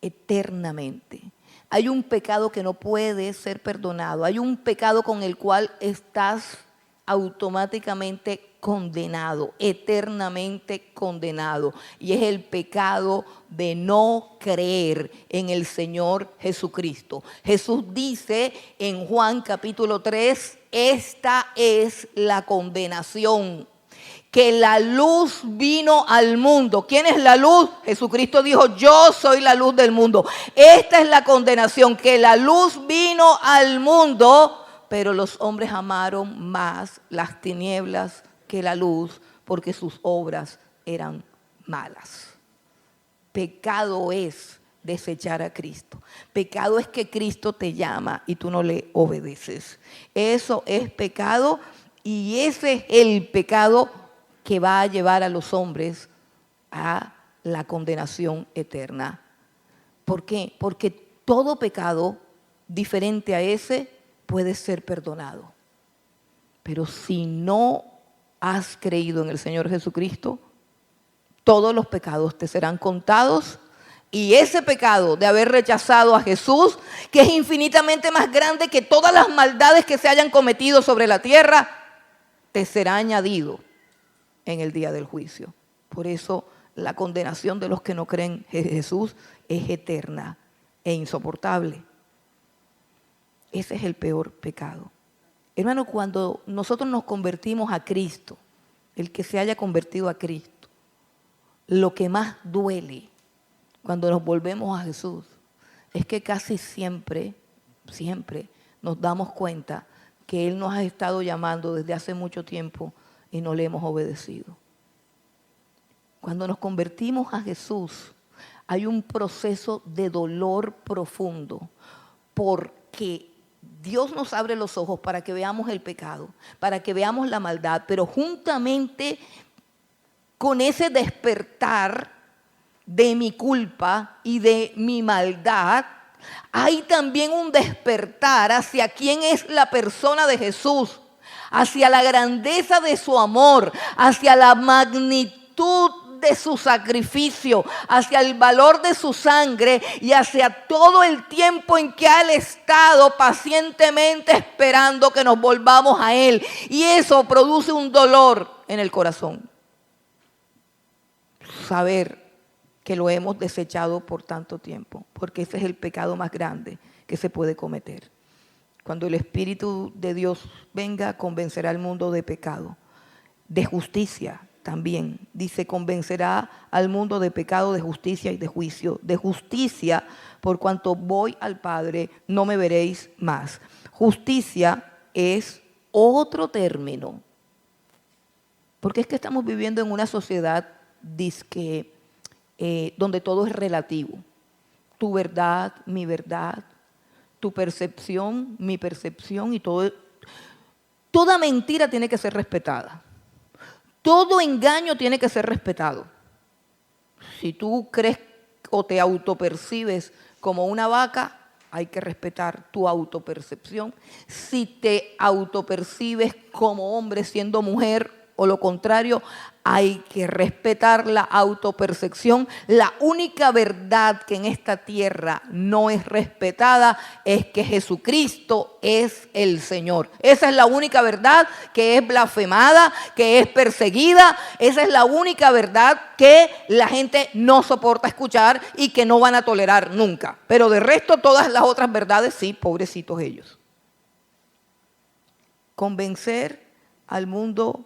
Speaker 1: eternamente. Hay un pecado que no puede ser perdonado. Hay un pecado con el cual estás automáticamente condenado, eternamente condenado. Y es el pecado de no creer en el Señor Jesucristo. Jesús dice en Juan capítulo 3, esta es la condenación, que la luz vino al mundo. ¿Quién es la luz? Jesucristo dijo, yo soy la luz del mundo. Esta es la condenación, que la luz vino al mundo, pero los hombres amaron más las tinieblas que la luz, porque sus obras eran malas. Pecado es desechar a Cristo. Pecado es que Cristo te llama y tú no le obedeces. Eso es pecado, y ese es el pecado que va a llevar a los hombres a la condenación eterna. ¿Por qué? Porque todo pecado diferente a ese puede ser perdonado. Pero si no has creído en el Señor Jesucristo, todos los pecados te serán contados, y ese pecado de haber rechazado a Jesús, que es infinitamente más grande que todas las maldades que se hayan cometido sobre la tierra, te será añadido en el día del juicio. Por eso la condenación de los que no creen en Jesús es eterna e insoportable. Ese es el peor pecado. Hermano, cuando nosotros nos convertimos a Cristo, el que se haya convertido a Cristo, lo que más duele cuando nos volvemos a Jesús es que casi siempre nos damos cuenta que Él nos ha estado llamando desde hace mucho tiempo y no le hemos obedecido. Cuando nos convertimos a Jesús, hay un proceso de dolor profundo, porque Dios nos abre los ojos para que veamos el pecado, para que veamos la maldad, pero juntamente con ese despertar de mi culpa y de mi maldad, hay también un despertar hacia quién es la persona de Jesús, hacia la grandeza de su amor, hacia la magnitud de su sacrificio, hacia el valor de su sangre y hacia todo el tiempo en que ha estado pacientemente esperando que nos volvamos a Él. Y eso produce un dolor en el corazón. Saber que lo hemos desechado por tanto tiempo, porque ese es el pecado más grande que se puede cometer. Cuando el Espíritu de Dios venga, convencerá al mundo de pecado, de justicia también. Dice, convencerá al mundo de pecado, de justicia y de juicio. De justicia, por cuanto voy al Padre, no me veréis más. Justicia es otro término, porque es que estamos viviendo en una sociedad donde todo es relativo. Tu verdad, mi verdad, tu percepción, mi percepción, y toda mentira tiene que ser respetada. Todo engaño tiene que ser respetado. Si tú crees o te autopercibes como una vaca, hay que respetar tu autopercepción. Si te autopercibes como hombre siendo mujer o lo contrario, hay que respetar la autopercepción. La única verdad que en esta tierra no es respetada es que Jesucristo es el Señor. Esa es la única verdad que es blasfemada, que es perseguida. Esa es la única verdad que la gente no soporta escuchar y que no van a tolerar nunca. Pero de resto, todas las otras verdades, sí, pobrecitos ellos. Convencer al mundo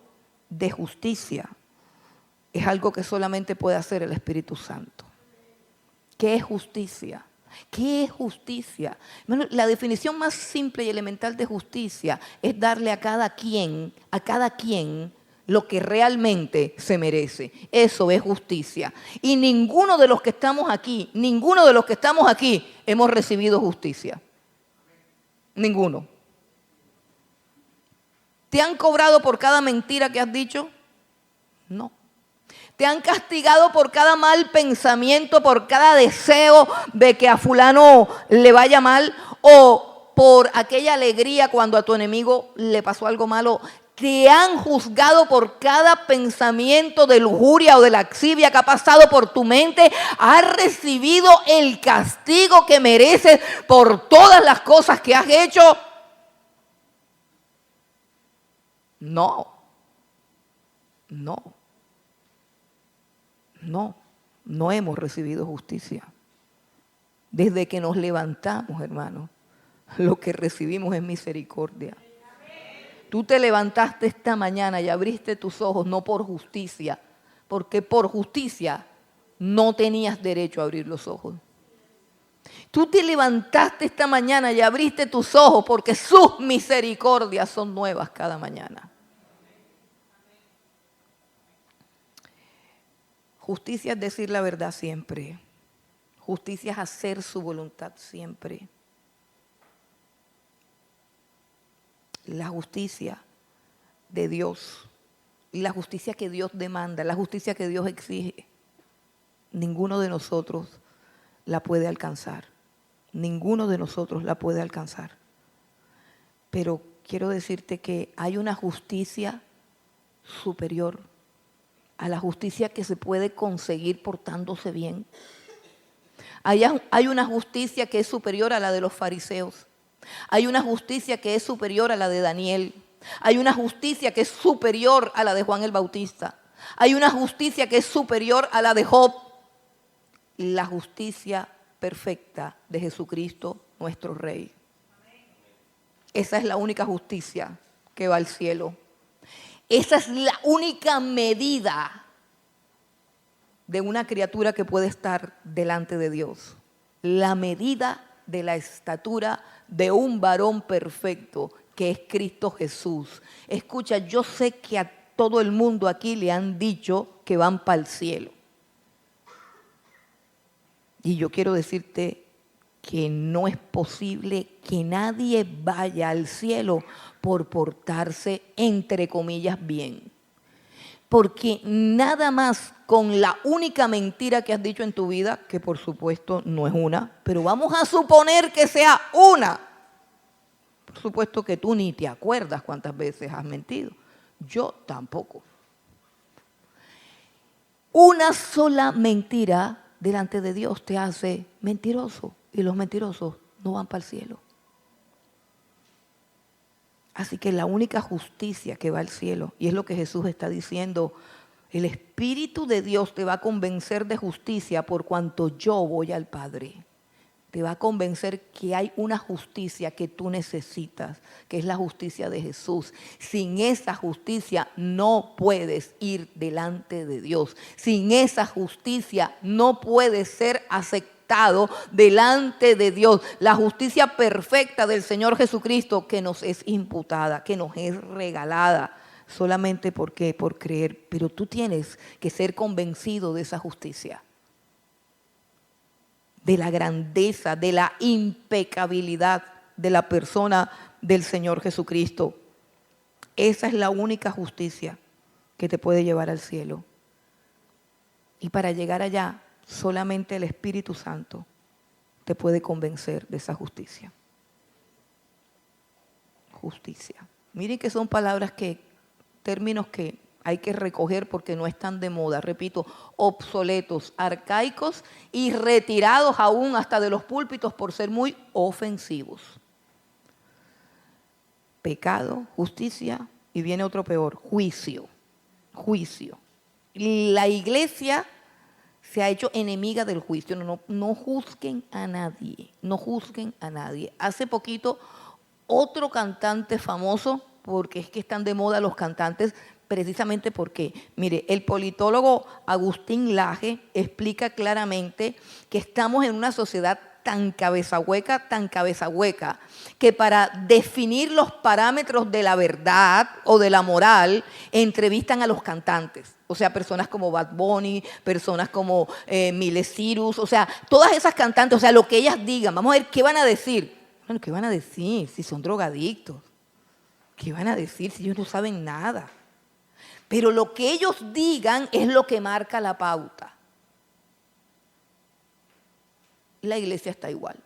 Speaker 1: de justicia es algo que solamente puede hacer el Espíritu Santo. ¿Qué es justicia? ¿Qué es justicia? Bueno, la definición más simple y elemental de justicia es darle a cada quien lo que realmente se merece. Eso es justicia. Y ninguno de los que estamos aquí hemos recibido justicia. Ninguno. ¿Te han cobrado por cada mentira que has dicho? No. ¿Te han castigado por cada mal pensamiento, por cada deseo de que a fulano le vaya mal? ¿O por aquella alegría cuando a tu enemigo le pasó algo malo? ¿Te han juzgado por cada pensamiento de lujuria o de lascivia que ha pasado por tu mente? ¿Has recibido el castigo que mereces por todas las cosas que has hecho? No. No hemos recibido justicia. Desde que nos levantamos, hermano, lo que recibimos es misericordia. Tú te levantaste esta mañana y abriste tus ojos no por justicia, porque por justicia no tenías derecho a abrir los ojos. Tú te levantaste esta mañana y abriste tus ojos porque sus misericordias son nuevas cada mañana. Justicia es decir la verdad siempre. Justicia es hacer su voluntad siempre. La justicia de Dios, la justicia que Dios demanda, la justicia que Dios exige, ninguno de nosotros la puede alcanzar. Ninguno de nosotros la puede alcanzar. Pero quiero decirte que hay una justicia superior a la justicia que se puede conseguir portándose bien. Hay una justicia que es superior a la de los fariseos. Hay una justicia que es superior a la de Daniel. Hay una justicia que es superior a la de Juan el Bautista. Hay una justicia que es superior a la de Job. La justicia perfecta de Jesucristo, nuestro Rey. Esa es la única justicia que va al cielo. Esa es la única medida de una criatura que puede estar delante de Dios. La medida de la estatura de un varón perfecto que es Cristo Jesús. Escucha, yo sé que a todo el mundo aquí le han dicho que van para el cielo. Y yo quiero decirte que no es posible que nadie vaya al cielo por portarse, entre comillas, bien. Porque nada más con la única mentira que has dicho en tu vida, que por supuesto no es una, pero vamos a suponer que sea una. Por supuesto que tú ni te acuerdas cuántas veces has mentido. Yo tampoco. Una sola mentira delante de Dios te hace mentiroso. Y los mentirosos no van para el cielo. Así que la única justicia que va al cielo, y es lo que Jesús está diciendo, el Espíritu de Dios te va a convencer de justicia por cuanto yo voy al Padre. Te va a convencer que hay una justicia que tú necesitas, que es la justicia de Jesús. Sin esa justicia no puedes ir delante de Dios. Sin esa justicia no puedes ser aceptado delante de Dios. La justicia perfecta del Señor Jesucristo que nos es imputada, que nos es regalada, solamente porque por creer. Pero tú tienes que ser convencido de esa justicia, de la grandeza, de la impecabilidad de la persona del Señor Jesucristo. Esa es la única justicia que te puede llevar al cielo. Y para llegar allá, solamente el Espíritu Santo te puede convencer de esa justicia. Justicia. Miren que son palabras términos que hay que recoger porque no están de moda, repito, obsoletos, arcaicos y retirados aún hasta de los púlpitos por ser muy ofensivos. Pecado, justicia y viene otro peor, juicio. Juicio. La iglesia se ha hecho enemiga del juicio. No juzguen a nadie, no juzguen a nadie. Hace poquito otro cantante famoso, porque es que están de moda los cantantes, precisamente porque, mire, el politólogo Agustín Laje explica claramente que estamos en una sociedad tan cabeza hueca, que para definir los parámetros de la verdad o de la moral, entrevistan a los cantantes. O sea, personas como Bad Bunny, personas como Miley Cyrus, o sea, todas esas cantantes, o sea, lo que ellas digan, vamos a ver qué van a decir. Bueno, ¿qué van a decir si son drogadictos? ¿Qué van a decir si ellos no saben nada? Pero lo que ellos digan es lo que marca la pauta. La iglesia está igual.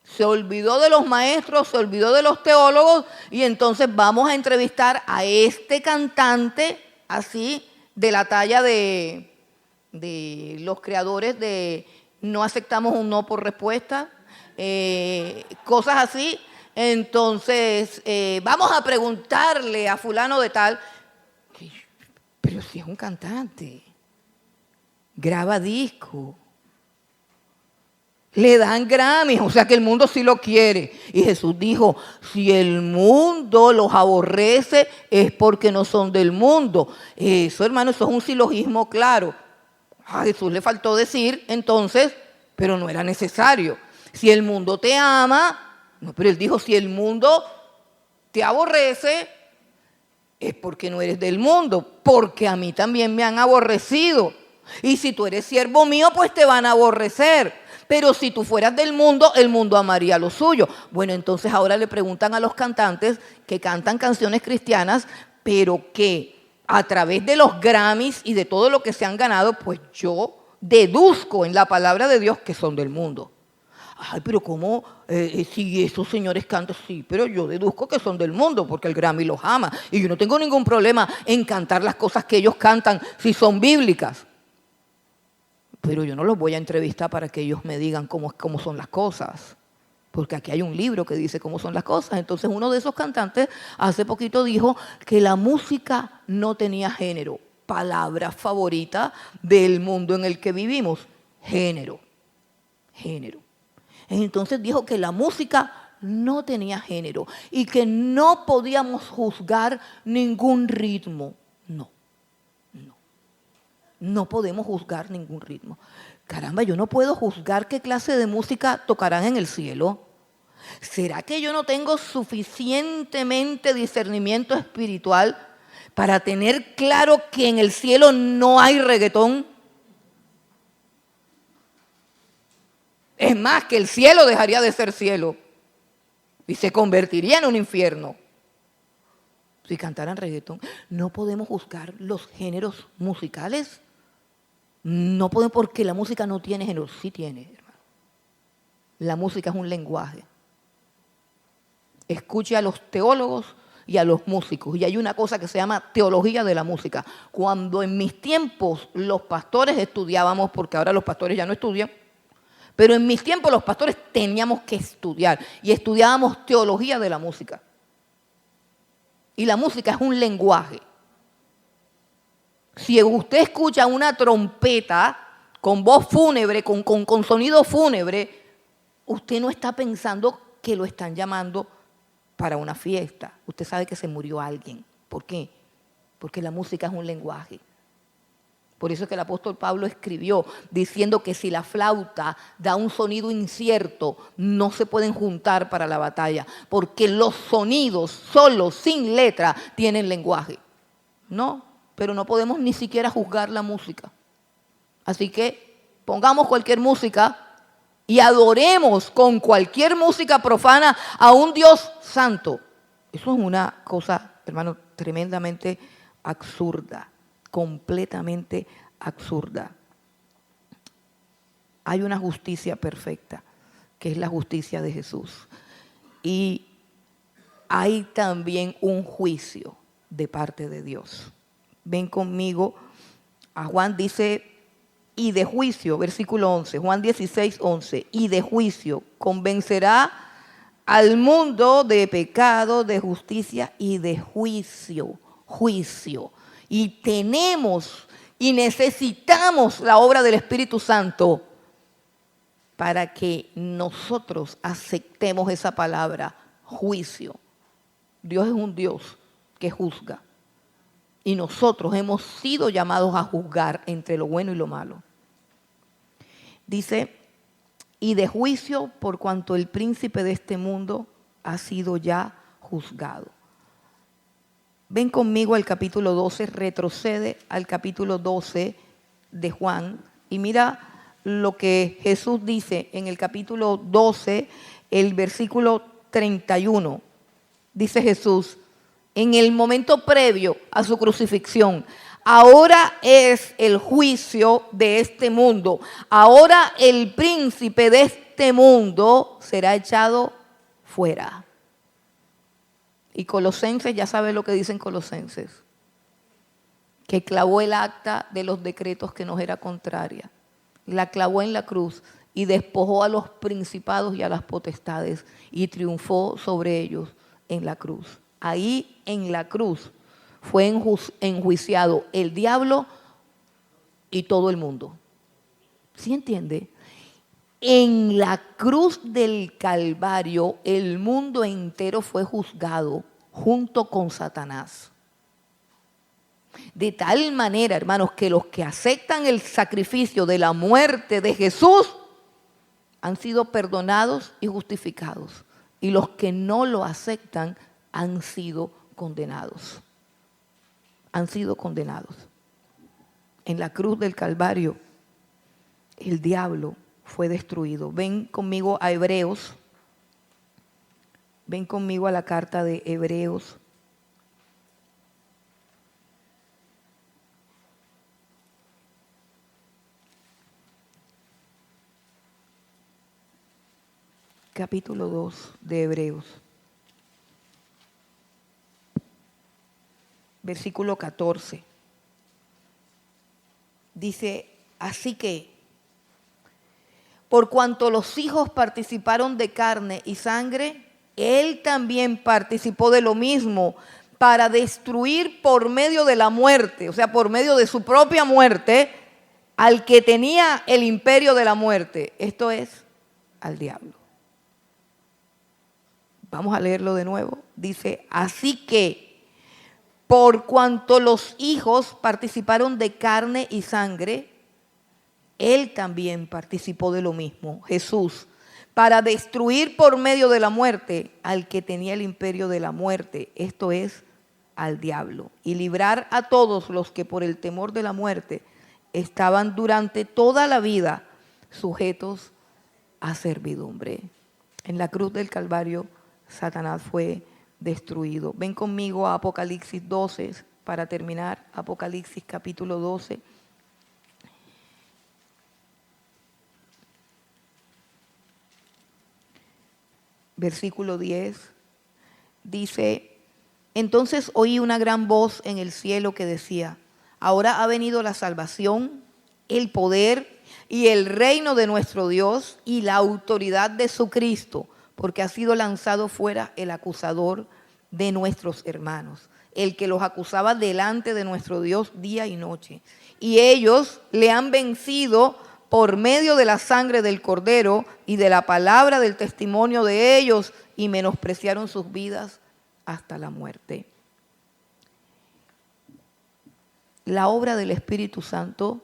Speaker 1: Se olvidó de los maestros, se olvidó de los teólogos y entonces vamos a entrevistar a este cantante así de la talla de los creadores de No aceptamos un no por respuesta, cosas así. Entonces vamos a preguntarle a fulano de tal, pero si es un cantante, graba disco, le dan Grammy, o sea que el mundo sí lo quiere. Y Jesús dijo, si el mundo los aborrece es porque no son del mundo. Eso, hermano, eso es un silogismo claro. A Jesús le faltó decir entonces, pero no era necesario. Si el mundo te ama, no, pero él dijo, si el mundo te aborrece es porque no eres del mundo, porque a mí también me han aborrecido. Y si tú eres siervo mío, pues te van a aborrecer. Pero si tú fueras del mundo, el mundo amaría lo suyo. Bueno, entonces ahora le preguntan a los cantantes que cantan canciones cristianas, pero que a través de los Grammys y de todo lo que se han ganado, pues yo deduzco en la palabra de Dios que son del mundo. Ay, pero ¿cómo? Si esos señores cantan, sí, pero yo deduzco que son del mundo porque el Grammy los ama. Y yo no tengo ningún problema en cantar las cosas que ellos cantan si son bíblicas. Pero yo no los voy a entrevistar para que ellos me digan cómo son las cosas. Porque aquí hay un libro que dice cómo son las cosas. Entonces uno de esos cantantes hace poquito dijo que la música no tenía género. Palabra favorita del mundo en el que vivimos. Género. Género. Entonces dijo que la música no tenía género y que no podíamos juzgar ningún ritmo. No podemos juzgar ningún ritmo. Caramba, yo no puedo juzgar qué clase de música tocarán en el cielo. ¿Será que yo no tengo suficientemente discernimiento espiritual para tener claro que en el cielo no hay reggaetón? Es más, que el cielo dejaría de ser cielo y se convertiría en un infierno si cantaran reggaetón. No podemos juzgar los géneros musicales. No podemos, porque la música no tiene género. Sí tiene, hermano. La música es un lenguaje. Escuche a los teólogos y a los músicos. Y hay una cosa que se llama teología de la música. Cuando en mis tiempos los pastores estudiábamos, porque ahora los pastores ya no estudian, pero en mis tiempos los pastores teníamos que estudiar y estudiábamos teología de la música. Y la música es un lenguaje. Si usted escucha una trompeta con voz fúnebre, con sonido fúnebre, usted no está pensando que lo están llamando para una fiesta. Usted sabe que se murió alguien. ¿Por qué? Porque la música es un lenguaje. Por eso es que el apóstol Pablo escribió diciendo que si la flauta da un sonido incierto, no se pueden juntar para la batalla, porque los sonidos solos, sin letra, tienen lenguaje. No, pero no podemos ni siquiera juzgar la música. Así que pongamos cualquier música y adoremos con cualquier música profana a un Dios santo. Eso es una cosa, hermano, tremendamente absurda. Completamente absurda. Hay una justicia perfecta, que es la justicia de Jesús. Y hay también un juicio de parte de Dios. Ven conmigo a Juan, dice, y de juicio, versículo 11, Juan 16, 11, y de juicio convencerá al mundo de pecado, de justicia y de juicio. Juicio. Y tenemos y necesitamos la obra del Espíritu Santo para que nosotros aceptemos esa palabra, juicio. Dios es un Dios que juzga. Y nosotros hemos sido llamados a juzgar entre lo bueno y lo malo. Dice, y de juicio por cuanto el príncipe de este mundo ha sido ya juzgado. Ven conmigo al capítulo 12, retrocede al capítulo 12 de Juan y mira lo que Jesús dice en el capítulo 12, el versículo 31. Dice Jesús, en el momento previo a su crucifixión, ahora es el juicio de este mundo. Ahora el príncipe de este mundo será echado fuera. Y Colosenses, ya sabe lo que dicen Colosenses, que clavó el acta de los decretos que nos era contraria. La clavó en la cruz y despojó a los principados y a las potestades y triunfó sobre ellos en la cruz. Ahí en la cruz fue enjuiciado el diablo y todo el mundo. ¿Sí entiende? En la cruz del Calvario el mundo entero fue juzgado junto con Satanás. De tal manera, hermanos, que los que aceptan el sacrificio de la muerte de Jesús han sido perdonados y justificados. Y los que no lo aceptan han sido condenados. Han sido condenados. En la cruz del Calvario, el diablo fue destruido. Ven conmigo a Hebreos. Ven conmigo a la carta de Hebreos. Capítulo 2 de Hebreos. Versículo 14. Dice, así que, por cuanto los hijos participaron de carne y sangre, él también participó de lo mismo para destruir por medio de la muerte, o sea, por medio de su propia muerte, al que tenía el imperio de la muerte, esto es, al diablo. Vamos a leerlo de nuevo. Dice, así que, por cuanto los hijos participaron de carne y sangre, él también participó de lo mismo, Jesús, para destruir por medio de la muerte al que tenía el imperio de la muerte, esto es, al diablo, y librar a todos los que por el temor de la muerte estaban durante toda la vida sujetos a servidumbre. En la cruz del Calvario, Satanás fue destruido. Ven conmigo a Apocalipsis 12 para terminar. Apocalipsis capítulo 12. Versículo 10. Dice, entonces oí una gran voz en el cielo que decía, ahora ha venido la salvación, el poder y el reino de nuestro Dios y la autoridad de su Cristo, porque ha sido lanzado fuera el acusador de nuestros hermanos, el que los acusaba delante de nuestro Dios día y noche. Y ellos le han vencido por medio de la sangre del Cordero y de la palabra del testimonio de ellos, y menospreciaron sus vidas hasta la muerte. La obra del Espíritu Santo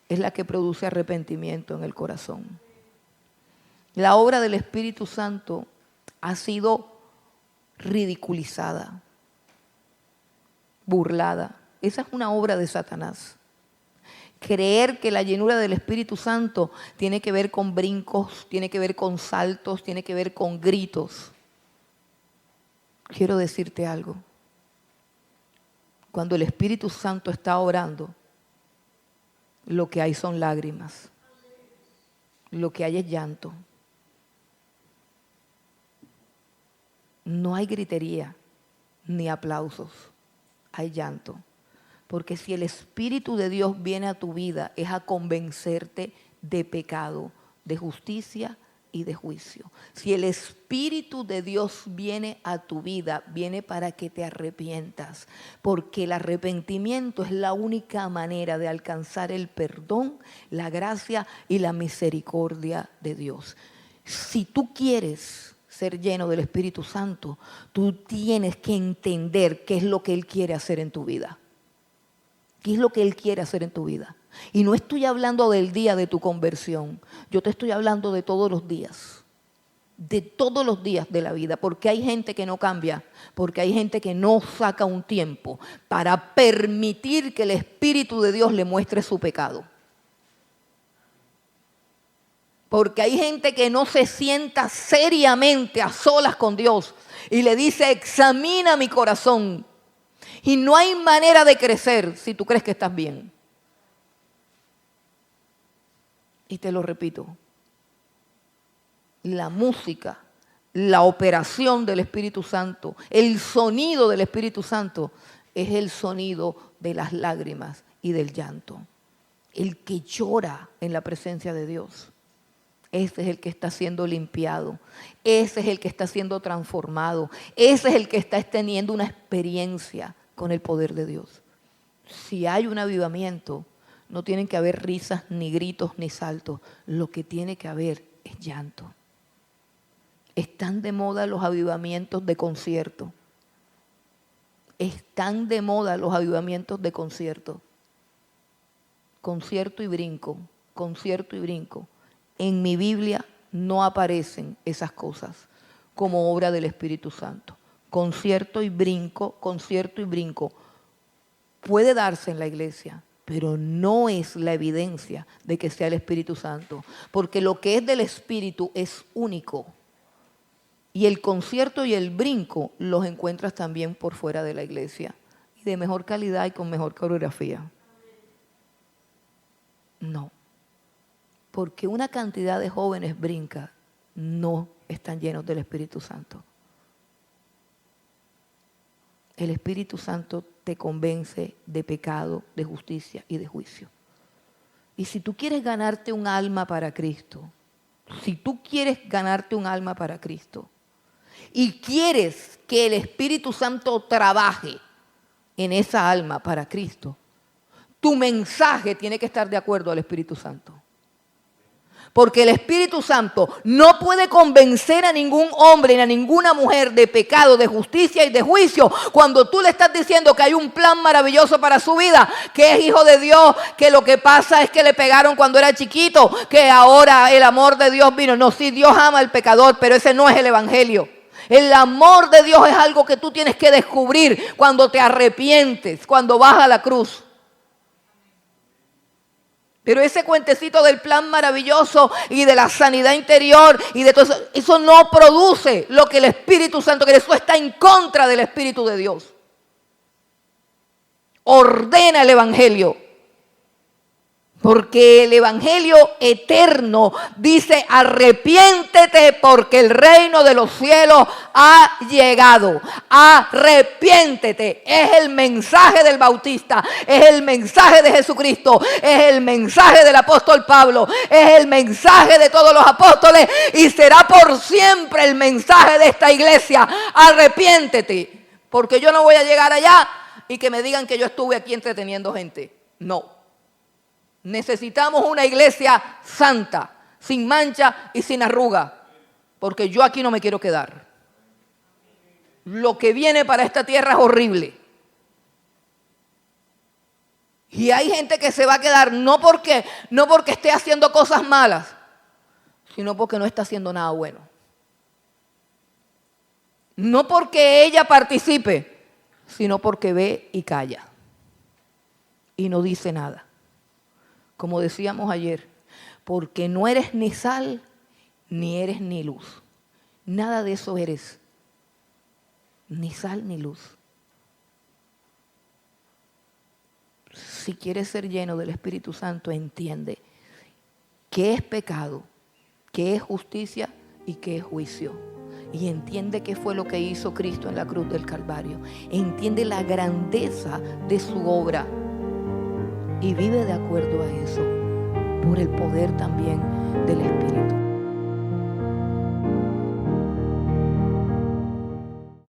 Speaker 1: es la que produce arrepentimiento en el corazón. La obra del Espíritu Santo ha sido ridiculizada, burlada. Esa es una obra de Satanás. Creer que la llenura del Espíritu Santo tiene que ver con brincos, tiene que ver con saltos, tiene que ver con gritos. Quiero decirte algo. Cuando el Espíritu Santo está orando, lo que hay son lágrimas. Lo que hay es llanto. No hay gritería ni aplausos, hay llanto. Porque si el Espíritu de Dios viene a tu vida, es a convencerte de pecado, de justicia y de juicio. Si el Espíritu de Dios viene a tu vida, viene para que te arrepientas, porque el arrepentimiento es la única manera de alcanzar el perdón, la gracia y la misericordia de Dios. Si tú quieres ser lleno del Espíritu Santo, tú tienes que entender qué es lo que Él quiere hacer en tu vida. ¿Qué es lo que Él quiere hacer en tu vida? Y no estoy hablando del día de tu conversión. Yo te estoy hablando de todos los días. De todos los días de la vida. Porque hay gente que no cambia. Porque hay gente que no saca un tiempo para permitir que el Espíritu de Dios le muestre su pecado. Porque hay gente que no se sienta seriamente a solas con Dios y le dice, examina mi corazón. Y no hay manera de crecer si tú crees que estás bien. Y te lo repito, la música, la operación del Espíritu Santo, el sonido del Espíritu Santo es el sonido de las lágrimas y del llanto. El que llora en la presencia de Dios, ese es el que está siendo limpiado, ese es el que está siendo transformado, ese es el que está teniendo una experiencia con el poder de Dios. Si hay un avivamiento, no tienen que haber risas, ni gritos, ni saltos. Lo que tiene que haber es llanto. Están de moda los avivamientos de concierto. Están de moda los avivamientos de concierto. Concierto y brinco, concierto y brinco. En mi Biblia no aparecen esas cosas como obra del Espíritu Santo. Concierto y brinco, concierto y brinco. Puede darse en la iglesia, pero no es la evidencia de que sea el Espíritu Santo, porque lo que es del Espíritu es único. Y el concierto y el brinco los encuentras también por fuera de la iglesia, y de mejor calidad y con mejor coreografía. No, porque una cantidad de jóvenes brinca, no están llenos del Espíritu Santo. El Espíritu Santo te convence de pecado, de justicia y de juicio. Y si tú quieres ganarte un alma para Cristo, si tú quieres ganarte un alma para Cristo y quieres que el Espíritu Santo trabaje en esa alma para Cristo, tu mensaje tiene que estar de acuerdo al Espíritu Santo. Porque el Espíritu Santo no puede convencer a ningún hombre ni a ninguna mujer de pecado, de justicia y de juicio cuando tú le estás diciendo que hay un plan maravilloso para su vida, que es hijo de Dios, que lo que pasa es que le pegaron cuando era chiquito, que ahora el amor de Dios vino. No, sí, Dios ama al pecador, pero ese no es el evangelio. El amor de Dios es algo que tú tienes que descubrir cuando te arrepientes, cuando vas a la cruz. Pero ese cuentecito del plan maravilloso y de la sanidad interior y de todo eso, eso no produce lo que el Espíritu Santo quiere. Eso está en contra del Espíritu de Dios. Ordena el Evangelio. Porque el Evangelio eterno dice, arrepiéntete porque el reino de los cielos ha llegado. Arrepiéntete. Es el mensaje del Bautista, es el mensaje de Jesucristo, es el mensaje del apóstol Pablo, es el mensaje de todos los apóstoles y será por siempre el mensaje de esta iglesia. Arrepiéntete, porque yo no voy a llegar allá y que me digan que yo estuve aquí entreteniendo gente. No. Necesitamos una iglesia santa, sin mancha y sin arruga, porque yo aquí no me quiero quedar. Lo que viene para esta tierra es horrible. Y hay gente que se va a quedar no porque esté haciendo cosas malas, sino porque no está haciendo nada bueno. No porque ella participe, sino porque ve y calla y no dice nada. Como decíamos ayer, porque no eres ni sal, ni eres ni luz. Nada de eso eres. Ni sal ni luz. Si quieres ser lleno del Espíritu Santo, entiende qué es pecado, qué es justicia y qué es juicio. y entiende qué fue lo que hizo Cristo en la cruz del Calvario. Entiende la grandeza de su obra y vive de acuerdo a eso, por el poder también del Espíritu.